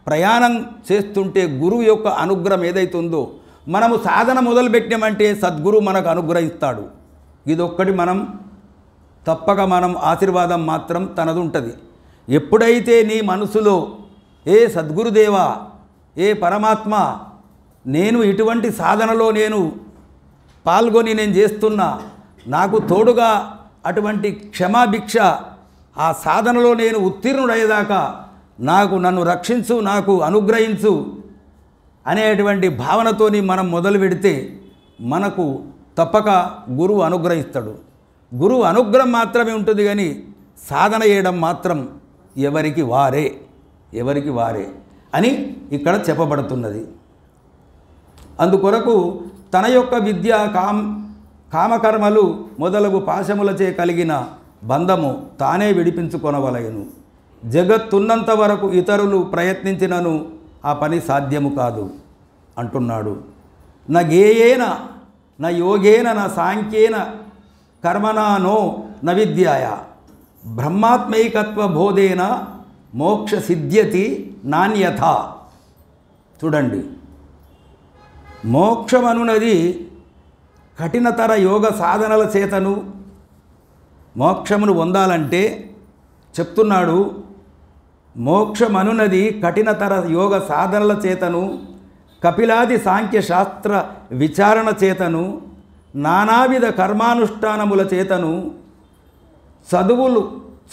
ప్రయాణం చేస్తుంటే గురువు యొక్క అనుగ్రహం ఏదైతుందో మనము సాధన మొదలుపెట్టామంటే సద్గురువు మనకు అనుగ్రహిస్తాడు. ఇదొక్కటి మనం తప్పక మనం ఆశీర్వాదం మాత్రం తనది ఉంటుంది. ఎప్పుడైతే నీ మనసులో ఏ సద్గురుదేవా, ఏ పరమాత్మ, నేను ఇటువంటి సాధనలో నేను పాల్గొని నేను చేస్తున్నా, నాకు తోడుగా అటువంటి క్షమాభిక్ష ఆ సాధనలో నేను ఉత్తీర్ణుడయ్యేదాకా నన్ను రక్షించు, నాకు అనుగ్రహించు అనేటువంటి భావనతోని మనం మొదలు పెడితే మనకు తప్పక గురువు అనుగ్రహిస్తాడు. గురువు అనుగ్రహం మాత్రమే ఉంటుంది, కానీ సాధన చేయడం మాత్రం ఎవరికి వారే అని ఇక్కడ చెప్పబడుతున్నది. అందుకొరకు తన యొక్క విద్య కామకర్మలు మొదలగు పాశములచే కలిగిన బంధము తానే విడిపించుకొనవలయను. జగత్తున్నంత వరకు ఇతరులు ప్రయత్నించినను ఆ పని సాధ్యము కాదు అంటున్నాడు. నా గేయేన నా యోగేన నా సాంఖ్యేన కర్మనానో న విద్యాయ బ్రహ్మాత్మైకత్వ బోధేన మోక్ష సిద్ధ్యతి నాణ్యత. చూడండి, మోక్షమనున్నది కఠినతర యోగ సాధనల చేతను మోక్షమును పొందాలంటే చెప్తున్నాడు. మోక్షమనున్నది కఠినతర యోగ సాధనల చేతను కపిలాది సాంఖ్య శాస్త్ర విచారణ చేతను నానావిధ కర్మానుష్ఠానముల చేతను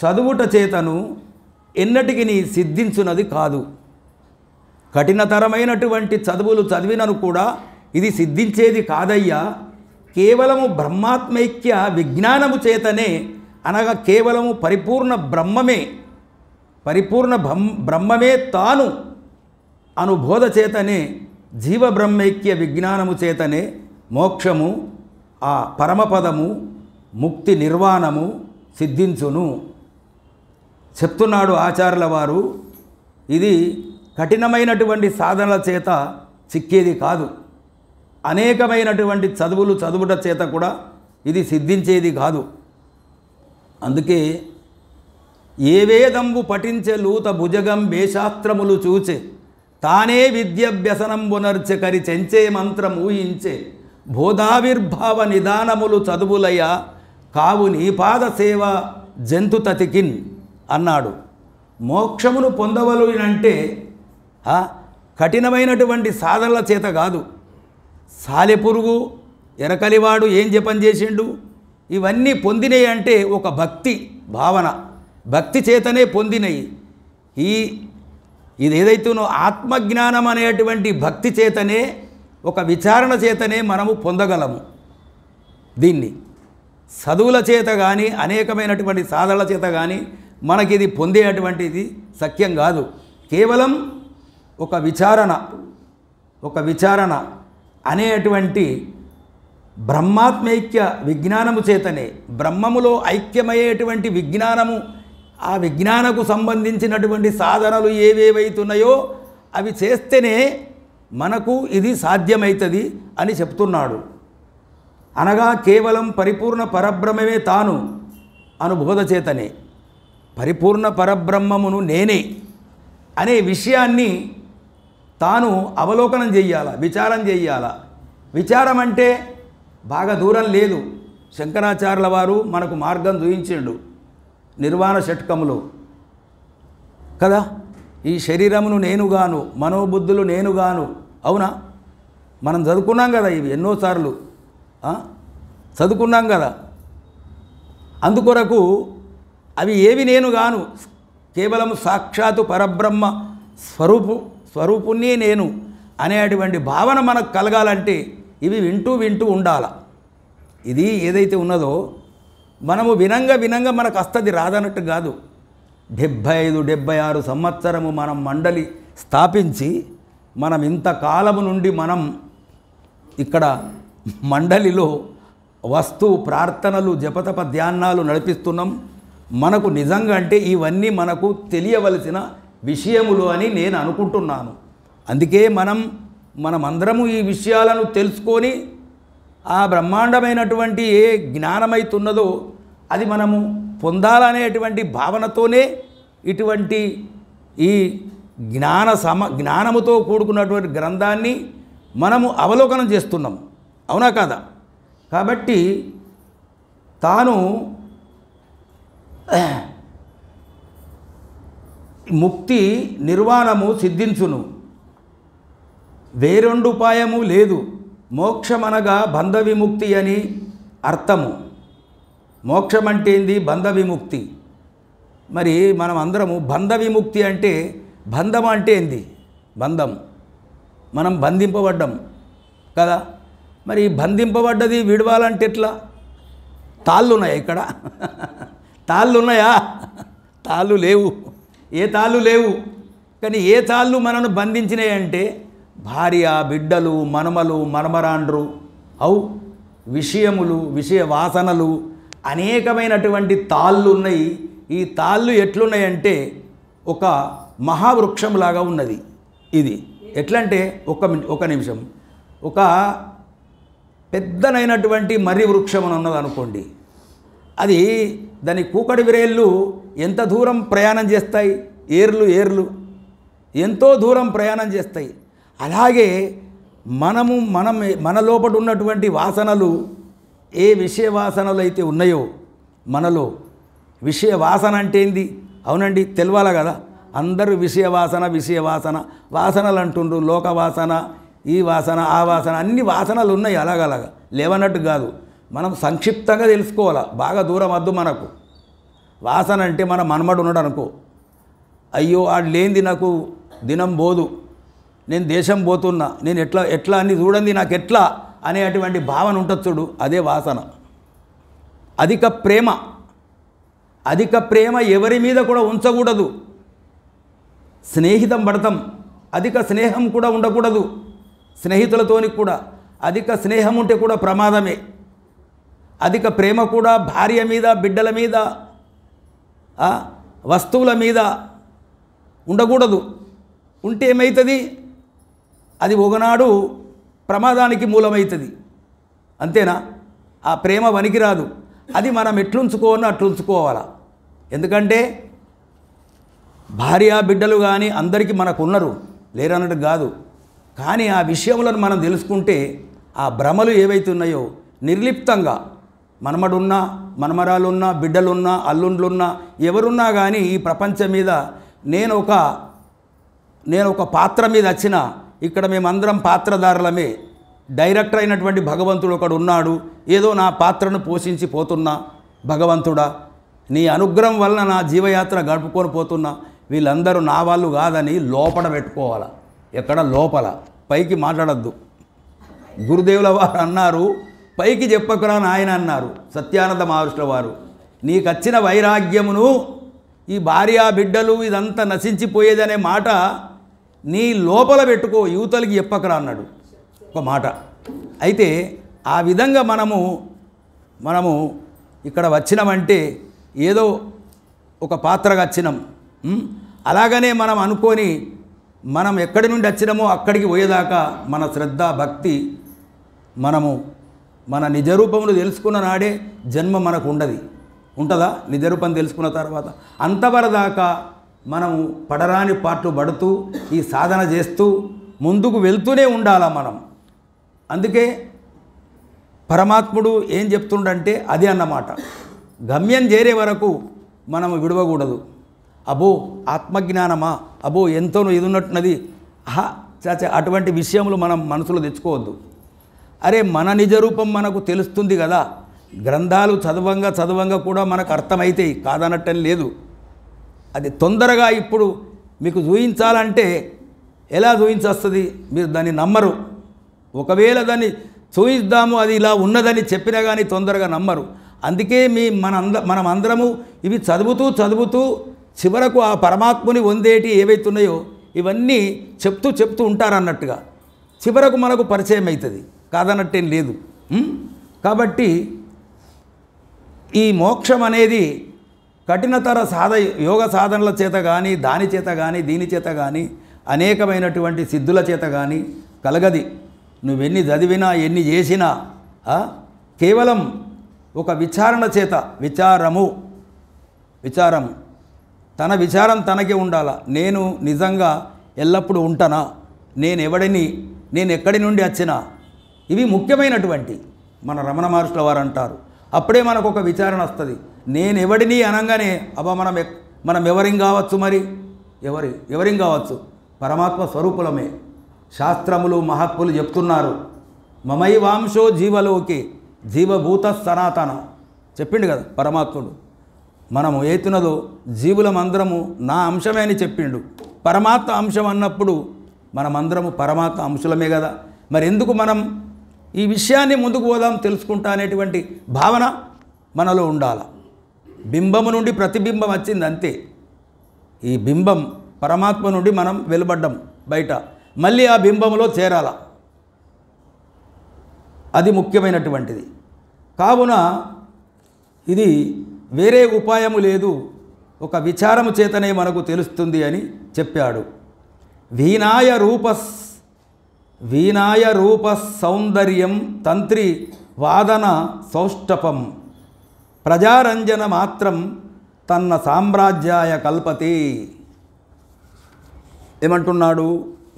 చదువుట చేతను ఎన్నటికి నీ సిద్ధించున్నది కాదు. కఠినతరమైనటువంటి చదువులు చదివినను కూడా ఇది సిద్ధించేది కాదయ్యా. కేవలము బ్రహ్మాత్మైక్య విజ్ఞానము చేతనే, అనగా కేవలము పరిపూర్ణ బ్రహ్మమే తాను అనుబోధ చేతనే, జీవ బ్రహ్మైక్య విజ్ఞానము చేతనే మోక్షము, ఆ పరమపదము, ముక్తి నిర్వాణము సిద్ధించును చెప్తున్నాడు ఆచార్యుల వారు. ఇది కఠినమైనటువంటి సాధనల చేత చిక్కేది కాదు. అనేకమైనటువంటి చదువుట చేత కూడా ఇది సిద్ధించేది కాదు. అందుకే ఏ వేదంబు పఠించే లూత భుజగం వేశాస్త్రములు చూచే తానే విద్యభ్యసనంబునర్చె కరి చెంచే మంత్రం ఊహించే బోధావిర్భావ నిదానములు చదువులయ కావు నీపాద సేవ జంతుతతికిన్ అన్నాడు. మోక్షమును పొందవలనంటే కఠినమైనటువంటి సాధనల చేత కాదు. సాలెపురుగు ఎరకలివాడు ఏం జపం చేసిండు, ఇవన్నీ పొందినవి అంటే ఒక భక్తి భావన, భక్తి చేతనే పొందినవి. ఇది ఏదైతేనో ఆత్మజ్ఞానం అనేటువంటి భక్తి చేతనే, ఒక విచారణ చేతనే మనము పొందగలము. దీన్ని చదువుల చేత కానీ అనేకమైనటువంటి సాధనల చేత కానీ మనకిది పొందేటువంటిది సత్యం కాదు. కేవలం ఒక విచారణ అనేటువంటి బ్రహ్మాత్మైక్య విజ్ఞానము చేతనే, బ్రహ్మములో ఐక్యమయ్యేటువంటి విజ్ఞానము, ఆ విజ్ఞానకు సంబంధించినటువంటి సాధనలు ఏవేవైతున్నాయో అవి చేస్తేనే మనకు ఇది సాధ్యమవుతుంది అని చెప్తున్నాడు. అనగా కేవలం పరిపూర్ణ పరబ్రహ్మమే తాను అనుబోధ చేతనే, పరిపూర్ణ పరబ్రహ్మమును నేనే అనే విషయాన్ని తాను అవలోకనం చెయ్యాల, విచారం చెయ్యాల. విచారం అంటే బాగా దూరం లేదు. శంకరాచార్యుల వారు మనకు మార్గం చూపించిండు నిర్వాణ షట్కములో కదా. ఈ శరీరమును నేనుగాను, మనోబుద్ధులు నేనుగాను. అవునా? మనం చదువుకున్నాం కదా, ఇవి ఎన్నోసార్లు చదువుకున్నాం కదా. అందుకొరకు అవి ఏవి నేనుగాను, కేవలం సాక్షాత్తు పరబ్రహ్మ స్వరూపుణ్ణి నేను అనేటువంటి భావన మనకు కలగాలంటే ఇవి వింటూ ఉండాల. ఇది ఏదైతే ఉన్నదో మనము వినంగా మనకు వస్తుంది, రాదన్నట్టు కాదు. 75-76 సంవత్సరము మనం మండలి స్థాపించి మనం ఇంతకాలము నుండి మనం ఇక్కడ మండలిలో వస్తూ ప్రార్థనలు జపతప ధ్యానాలు నడిపిస్తున్నాం. మనకు నిజంగా అంటే ఇవన్నీ మనకు తెలియవలసిన విషయములు అని నేను అనుకుంటున్నాను. అందుకే మనమందరము ఈ విషయాలను తెలుసుకొని ఆ బ్రహ్మాండమైనటువంటి ఏ జ్ఞానమైతున్నదో అది మనము పొందాలనేటువంటి భావనతోనే ఇటువంటి ఈ జ్ఞానముతో కూడుకున్నటువంటి గ్రంథాన్ని మనము అవలోకనం చేస్తున్నాం. అవునా కాదా? కాబట్టి తాను ముక్తి నిర్వాణము సిద్ధించును, వేరొండుపాయము లేదు. మోక్షమనగా బంధ విముక్తి అని అర్థము. మోక్షం అంటే ఏంది? బంధ విముక్తి. మరి మనం అందరము బంధ విముక్తి అంటే, బంధం అంటే ఏంది? బంధం, మనం బంధింపబడ్డం కదా. మరి బంధింపబడ్డది విడవాలంటే ఎట్లా? తాళ్ళు ఉన్నాయా ఇక్కడ? తాళ్ళు ఉన్నాయా? తాళ్ళు లేవు. ఏ తాళ్ళు లేవు. కానీ ఏ తాళ్ళు మనను బంధించినాయి అంటే భార్య, బిడ్డలు, మనమలు, మనమరాండ్రు, విషయములు, విషయ వాసనలు, అనేకమైనటువంటి తాళ్ళు ఉన్నాయి. ఈ తాళ్ళు ఎట్లున్నాయంటే ఒక మహావృక్షంలాగా ఉన్నది. ఇది ఎట్లంటే ఒక నిమిషం, ఒక పెద్దనైనటువంటి మర్రి వృక్షం అని ఉన్నది అనుకోండి. అది దాని కూకటి విరేళ్ళు ఎంత దూరం ప్రయాణం చేస్తాయి? ఏర్లు ఎంతో దూరం ప్రయాణం చేస్తాయి. అలాగే మన లోపల ఉన్నటువంటి వాసనలు, ఏ విషయ వాసనలు అయితే ఉన్నాయో మనలో, విషయ వాసన అంటే ఏంది? అవునండి, తెలవాల కదా. అందరూ విషయ వాసన వాసనలు అంటుండ్రు. లోక వాసన, ఈ వాసన, ఆ వాసన, అన్ని వాసనలు ఉన్నాయి. అలాగలాగా లేవన్నట్టు కాదు. మనం సంక్షిప్తంగా తెలుసుకోవాలా, బాగా దూరం వద్దు మనకు. వాసన అంటే మన మనమడు ఉన్నాడు అనుకో, అయ్యో ఆడు లేనిది నాకు దినం పోదు, నేను దేశం పోతున్నా, నేను ఎట్లా అని చూడండి నాకు ఎట్లా అనేటువంటి భావన ఉంటుంది చూడు, అదే వాసన. అధిక ప్రేమ ఎవరి మీద కూడా ఉంచకూడదు. స్నేహితం పడతాం, అధిక స్నేహం కూడా ఉండకూడదు. స్నేహితులతోని కూడా అధిక స్నేహం ఉంటే కూడా ప్రమాదమే. అధిక ప్రేమ కూడా భార్య మీద, బిడ్డల మీద, వస్తువుల మీద ఉండకూడదు. ఉంటే ఏమవుతుంది? అది ఒకనాడు ప్రమాదానికి మూలమవుతుంది. అంతేనా? ఆ ప్రేమ వనికిరాదు. అది మనం ఎట్లుంచుకోవాలో అట్లుంచుకోవాలా. ఎందుకంటే భార్య, బిడ్డలు కానీ అందరికీ మనకు ఉన్నారు, లేరన్నట్టు కాదు. కానీ ఆ విషయములను మనం తెలుసుకుంటే ఆ భ్రమలు ఏవైతున్నాయో నిర్లిప్తంగా మనమడున్నా మనమరాలున్నా బిడ్డలున్నా అల్లుండ్లున్నా ఎవరున్నా కానీ ఈ ప్రపంచం మీద నేను ఒక పాత్ర మీద వచ్చిన ఇక్కడ మేమందరం పాత్రధారులమే. డైరెక్టర్ అయినటువంటి భగవంతుడు ఒకడు ఉన్నాడు. ఏదో నా పాత్రను పోషించి పోతున్నా. భగవంతుడా నీ అనుగ్రహం వలన నా జీవయాత్ర గడుపుకొని పోతున్నా. వీళ్ళందరూ నా వాళ్ళు కాదని లోపల పెట్టుకోవాలి. ఎక్కడ లోపల, పైకి మాట్లాడద్దు. గురుదేవుల వారు అన్నారు, పైకి చెప్పకురా నాయన అన్నారు సత్యానంద మహర్షుల వారు. నీకు వచ్చిన వైరాగ్యమును ఈ భార్య బిడ్డలు ఇదంతా నశించిపోయేదనే మాట నీ లోపల పెట్టుకో, యువతలకి చెప్పకరా అన్నాడు ఒక మాట. అయితే ఆ విధంగా మనము ఇక్కడ వచ్చినామంటే ఏదో ఒక పాత్రగా వచ్చినాం. అలాగనే మనం అనుకొని మనం ఎక్కడి నుండి వచ్చినామో అక్కడికి పోయేదాకా మన శ్రద్ధ భక్తి మన నిజరూపమును తెలుసుకున్న నాడే జన్మ మనకు ఉంటుందా? నిజరూపం తెలుసుకున్న తర్వాత అంతవరదాకా మనము పడరాని పాటలు పడుతూ ఈ సాధన చేస్తూ ముందుకు వెళ్తూనే ఉండాలా మనం. అందుకే పరమాత్ముడు ఏం చెప్తుండంటే అది అన్నమాట. గమ్యం చేరే వరకు మనము విడవకూడదు. అబో ఆత్మజ్ఞానమా, అబో ఎంతోనో ఇది ఉన్నట్టున్నది, చాచా అటువంటి విషయములు మనం మనసులో తెచ్చుకోవద్దు. అరే మన నిజరూపం మనకు తెలుస్తుంది కదా. గ్రంథాలు చదవంగా కూడా మనకు అర్థమవుతాయి, కాదనట్టని లేదు. అది తొందరగా ఇప్పుడు మీకు చూయించాలంటే ఎలా చూయించొస్తుంది? మీరు దాన్ని నమ్మరు. ఒకవేళ దాన్ని చూయిద్దాము అది ఇలా ఉన్నదని చెప్పినా కానీ తొందరగా నమ్మరు. అందుకే మనం అందరము ఇవి చదువుతూ చివరకు ఆ పరమాత్ముని పొందేటి ఏవైతున్నాయో ఇవన్నీ చెప్తూ ఉంటారన్నట్టుగా చివరకు మనకు పరిచయం అవుతుంది, కాదన్నట్టేం లేదు. కాబట్టి ఈ మోక్షం అనేది కఠినతర యోగ సాధనల చేత కానీ దాని చేత కానీ దీని చేత కానీ అనేకమైనటువంటి సిద్ధుల చేత కానీ కలగది. నువ్వెన్ని చదివినా ఎన్ని చేసినా కేవలం ఒక విచారణ చేత విచారము తన విచారం తనకే ఉండాల. నేను నిజంగా ఎల్లప్పుడూ ఉంటానా? నేను ఎక్కడి నుండి వచ్చినా? ఇవి ముఖ్యమైనటువంటి మన రమణ మహర్షుల వారు అంటారు. అప్పుడే మనకు ఒక విచారణ వస్తుంది. నేను ఎవడిని అనగానే అబ్బా మనం ఎవరిం కావచ్చు? మరి ఎవరిం కావచ్చు? పరమాత్మ స్వరూపులమే. శాస్త్రములు మహాత్ములు చెప్తున్నారు, మమైవాంశో జీవలోకి జీవభూత సనాతన చెప్పిండు కదా పరమాత్ముడు. మనము ఏతున్నదో జీవులమందరము నా అంశమే అని చెప్పిండు. పరమాత్మ అంశం అన్నప్పుడు మనమందరము పరమాత్మ అంశులమే కదా. మరి ఎందుకు మనం ఈ విషయాన్ని ముందుకు పోదాం తెలుసుకుంటా అనేటువంటి భావన మనలో ఉండాలి. బింబము నుండి ప్రతిబింబం వచ్చింది అంతే. ఈ బింబం పరమాత్మ నుండి మనం వెలువడ్డం బయట, మళ్ళీ ఆ బింబంలో చేరాల. అది ముఖ్యమైనటువంటిది. కావున ఇది వేరే ఉపాయము లేదు, ఒక విచారము చేతనే మనకు తెలుస్తుంది అని చెప్పాడు. వీణాయ రూప సౌందర్యం తంత్రి వాదన సౌష్ఠపం ప్రజారంజన మాత్రం తన్న సామ్రాజ్యాయ కల్పతే. ఏమంటున్నాడు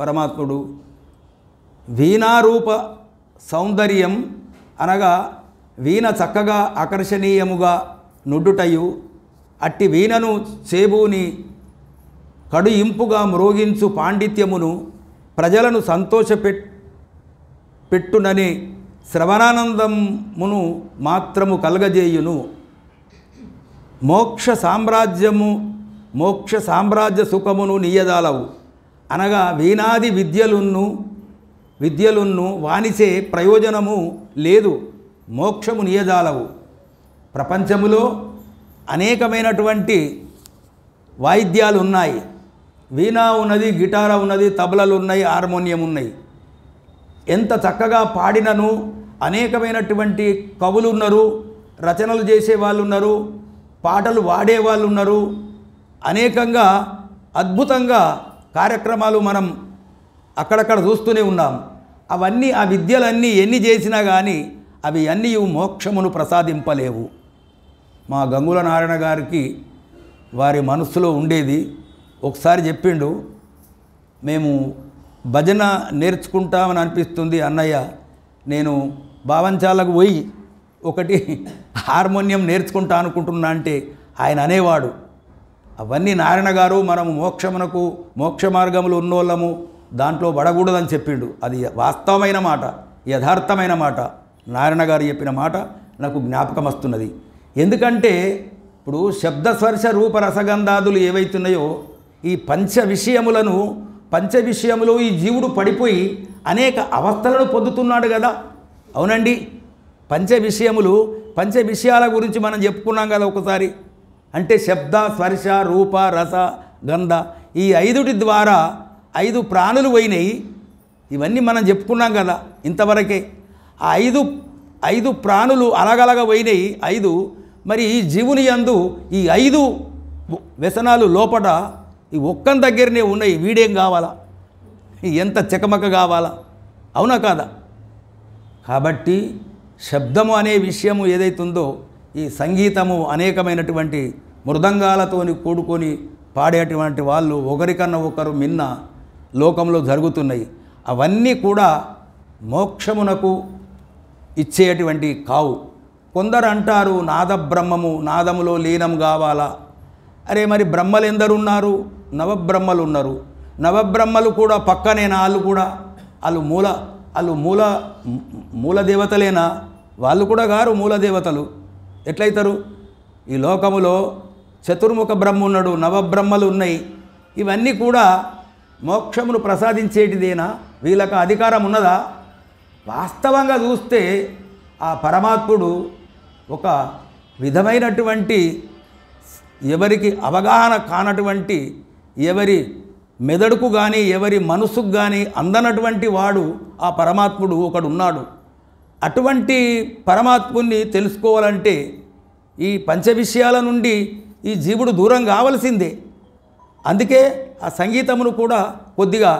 పరమాత్ముడు? వీణారూప సౌందర్యం అనగా వీణ చక్కగా ఆకర్షణీయముగా నుడ్డుటయు, అట్టి వీణను చేబూని కడు ఇంపుగా మ్రోగించు పాండిత్యమును ప్రజలను సంతోషపెట్టునని శ్రవణానందమును మాత్రము కలగజేయును. మోక్ష సామ్రాజ్య సుఖమును నీయదాలవు అనగా వీణాది విద్యలున్ను వానిచే ప్రయోజనము లేదు, మోక్షము నీయజాలవు. ప్రపంచములో అనేకమైనటువంటి వాయిద్యాలు ఉన్నాయి. వీణా ఉన్నది, గిటార ఉన్నది, తబలలు ఉన్నాయి, హార్మోనియం ఉన్నాయి. ఎంత చక్కగా పాడినను అనేకమైనటువంటి కవులు ఉన్నారు, రచనలు చేసే వాళ్ళు ఉన్నారు, పాటలు వాడే వాళ్ళు ఉన్నారు. అనేకంగా అద్భుతంగా కార్యక్రమాలు మనం అక్కడక్కడ చూస్తూనే ఉన్నాం. అవన్నీ ఆ విద్యలన్నీ ఎన్ని చేసినా కానీ అవి అన్నీ మోక్షమును ప్రసాదింపలేవు. మా గంగుల నారాయణ గారికి వారి మనస్సులో ఉండేది. ఒకసారి చెప్పిండు, మేము భజన నేర్చుకుంటామని అనిపిస్తుంది అన్నయ్య, నేను భావంచాలకు పోయి ఒకటి హార్మోనియం నేర్చుకుంటా అనుకుంటున్నా అంటే ఆయన అనేవాడు, అవన్నీ నారాయణ గారు మనము మోక్ష మార్గములు ఉన్నోళ్ళము దాంట్లో పడకూడదని చెప్పిండు. అది వాస్తవమైన మాట, యథార్థమైన మాట. నారాయణ గారు చెప్పిన మాట నాకు జ్ఞాపకం వస్తున్నది. ఎందుకంటే ఇప్పుడు శబ్ద స్పర్శ రూప రసగంధాదులు ఏవైతున్నాయో ఈ పంచ విషయములో ఈ జీవుడు పడిపోయి అనేక అవస్థలను పొందుతున్నాడు కదా. అవునండి, పంచ విషయాల గురించి మనం చెప్పుకున్నాం కదా ఒకసారి. అంటే శబ్ద స్పర్శ రూప రస గంధ ఈ 5 ద్వారా 5 ప్రాణులు పోయినాయి. ఇవన్నీ మనం చెప్పుకున్నాం కదా ఇంతవరకే. ఆ 5 ప్రాణులు అలగలగ పోయినాయి 5. మరి ఈ జీవుని యందు ఈ 5 వ్యసనాలు లోపట ఈ ఒక్కని దగ్గరనే ఉన్నాయి. వీడేం కావాలా, ఎంత చెకమక కావాలా, అవునా కాదా? కాబట్టి శబ్దము అనే విషయము ఏదైతుందో ఈ సంగీతము అనేకమైనటువంటి మృదంగాలతోని కూడుకొని పాడేటువంటి వాళ్ళు ఒకరికన్నా ఒకరు మిన్న లోకంలో జరుగుతున్నాయి. అవన్నీ కూడా మోక్షమునకు ఇచ్చేటువంటి కావు. కొందరు అంటారు నాదబ్రహ్మము నాదములో లీనం కావాలా. అరే మరి బ్రహ్మలు ఎందరున్నారు? నవబ్రహ్మలు ఉన్నారు. నవబ్రహ్మలు కూడా పక్కనేనా? వాళ్ళు మూల దేవతలేనా? వాళ్ళు కూడా గారు మూల దేవతలు. ఎట్లయితారు? ఈ లోకములో చతుర్ముఖ బ్రహ్మ ఉన్నాడు, నవబ్రహ్మలు ఉన్నాయి. ఇవన్నీ కూడా మోక్షమును ప్రసాదించేటిదేనా? వీళ్ళకి అధికారం ఉన్నదా? వాస్తవంగా చూస్తే ఆ పరమాత్ముడు ఒక విధమైనటువంటి ఎవరికి అవగాహన కానటువంటి, ఎవరి మెదడుకు కానీ ఎవరి మనసుకు కానీ అందనటువంటి వాడు ఆ పరమాత్ముడు ఒకడు ఉన్నాడు. అటువంటి పరమాత్ముని తెలుసుకోవాలంటే ఈ పంచ విషయాల నుండి ఈ జీవుడు దూరం కావలసిందే. అందుకే ఆ సంగీతమును కూడా కొద్దిగా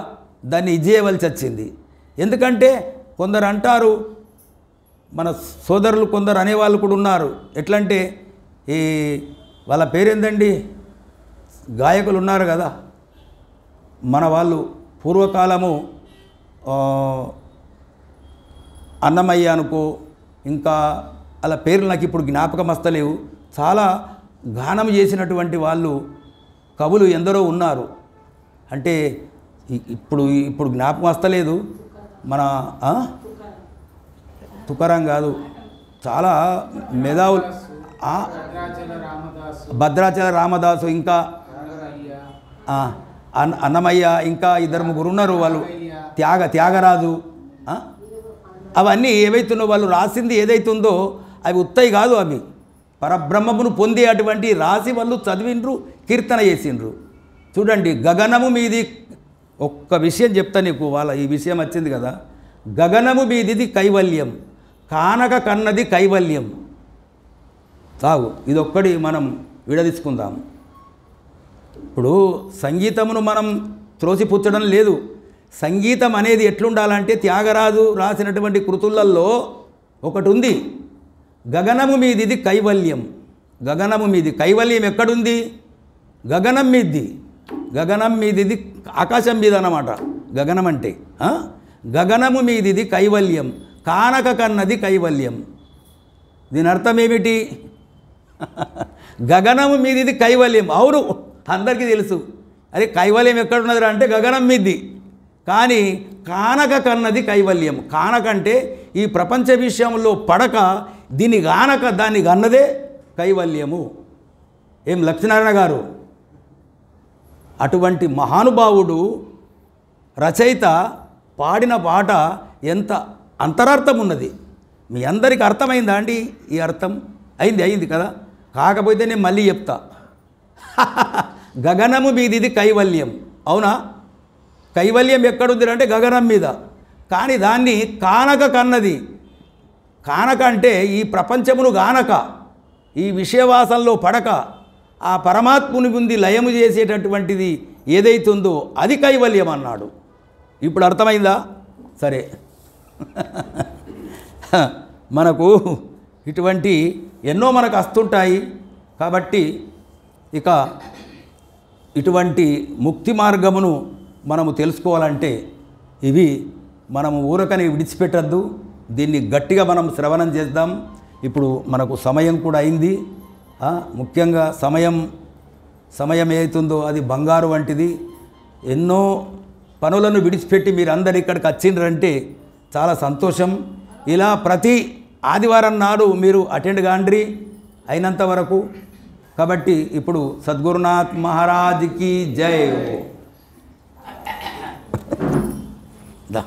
దాన్ని ఇచ్చేయవలసి వచ్చింది. ఎందుకంటే కొందరు అంటారు, మన సోదరులు కొందరు అనేవాళ్ళు కూడా ఉన్నారు. ఎట్లంటే ఈ వాళ్ళ పేరేందండి, గాయకులు ఉన్నారు కదా మన వాళ్ళు, పూర్వకాలము అన్నమయ్య అనుకో, ఇంకా అలా పేర్లు నాకు ఇప్పుడు జ్ఞాపకం వస్తలేవు. చాలా గానం చేసినటువంటి వాళ్ళు కవులు ఎందరో ఉన్నారు. అంటే ఇప్పుడు జ్ఞాపకం వస్తలేదు. మన తుకారాం కాదు, చాలా మేధావులు, భద్రాచల రామదాసు, ఇంకా అన్నమయ్య, ఇంకా 2-3 ఉన్నారు వాళ్ళు, త్యాగరాజు. అవన్నీ ఏవైతుందో వాళ్ళు రాసింది ఏదైతుందో అవి ఉత్తయి కాదు. అవి పరబ్రహ్మమును పొందే అటువంటి రాసి వాళ్ళు చదివిండ్రు, కీర్తన చేసిండ్రు. చూడండి, గగనము మీది, ఒక్క విషయం చెప్తా నీకు. వాళ్ళ ఈ విషయం వచ్చింది కదా, గగనము మీదిది కైవల్యం, కానక కన్నది కైవల్యం. సాగు ఇదొక్కడి మనం విడదీసుకుందాం. ఇప్పుడు సంగీతమును మనం త్రోసిపుచ్చడం లేదు. సంగీతం అనేది ఎట్లుండాలంటే త్యాగరాజు రాసినటువంటి కృతులలో ఒకటి ఉంది, గగనము మీదిది కైవల్యం. గగనము మీది కైవల్యం ఎక్కడుంది? గగనం మీది. గగనం మీదిది ఆకాశం మీద అన్నమాట. గగనం అంటే గగనము మీదిది కైవల్యం, కానక కన్నది కైవల్యం. దీని అర్థం ఏమిటి? గగనము మీదిది కైవల్యం. అవును, అందరికీ తెలుసు. అరే కైవల్యం ఎక్కడున్నది అంటే గగనం మీది. కానీ కానక కన్నది కైవల్యం. కానకంటే ఈ ప్రపంచ విషయంలో పడక దీని గానక దాన్ని గన్నదే కైవల్యము. ఏం లక్ష్మీనారాయణ గారు అటువంటి మహానుభావుడు రచయిత పాడిన పాట ఎంత అంతరార్థం ఉన్నది. మీ అందరికీ అర్థమైందా అండి? ఈ అర్థం అయింది కదా. కాకపోతే నేను మళ్ళీ చెప్తా. గగనము మీదిది కైవల్యం. అవునా? కైవల్యం ఎక్కడుంది అంటే గగనం మీద. కానీ దాన్ని కానక కన్నది. కానక అంటే ఈ ప్రపంచమును గానక, ఈ విషయవాసంలో పడక ఆ పరమాత్ముని ముందు లయము చేసేటటువంటిది ఏదైతుందో అది కైవల్యం అన్నాడు. ఇప్పుడు అర్థమైందా? సరే, మనకు ఇటువంటి ఎన్నో మనకు వస్తుంటాయి. కాబట్టి ఇక ఇటువంటి ముక్తి మార్గమును మనము తెలుసుకోవాలంటే ఇవి మనము ఊరకని విడిచిపెట్టద్దు. దీన్ని గట్టిగా మనం శ్రవణం చేద్దాం. ఇప్పుడు మనకు సమయం కూడా అయింది. ముఖ్యంగా సమయం ఏతుందో అది బంగారు వంటిది. ఎన్నో పనులను విడిచిపెట్టి మీరు అందరు ఇక్కడికి వచ్చిండ్రంటే చాలా సంతోషం. ఇలా ప్రతి ఆదివారం నాడు మీరు అటెండ్ కాండ్రి అయినంత వరకు. కాబట్టి ఇప్పుడు సద్గురునాథ్ మహారాజ్కి జై. దా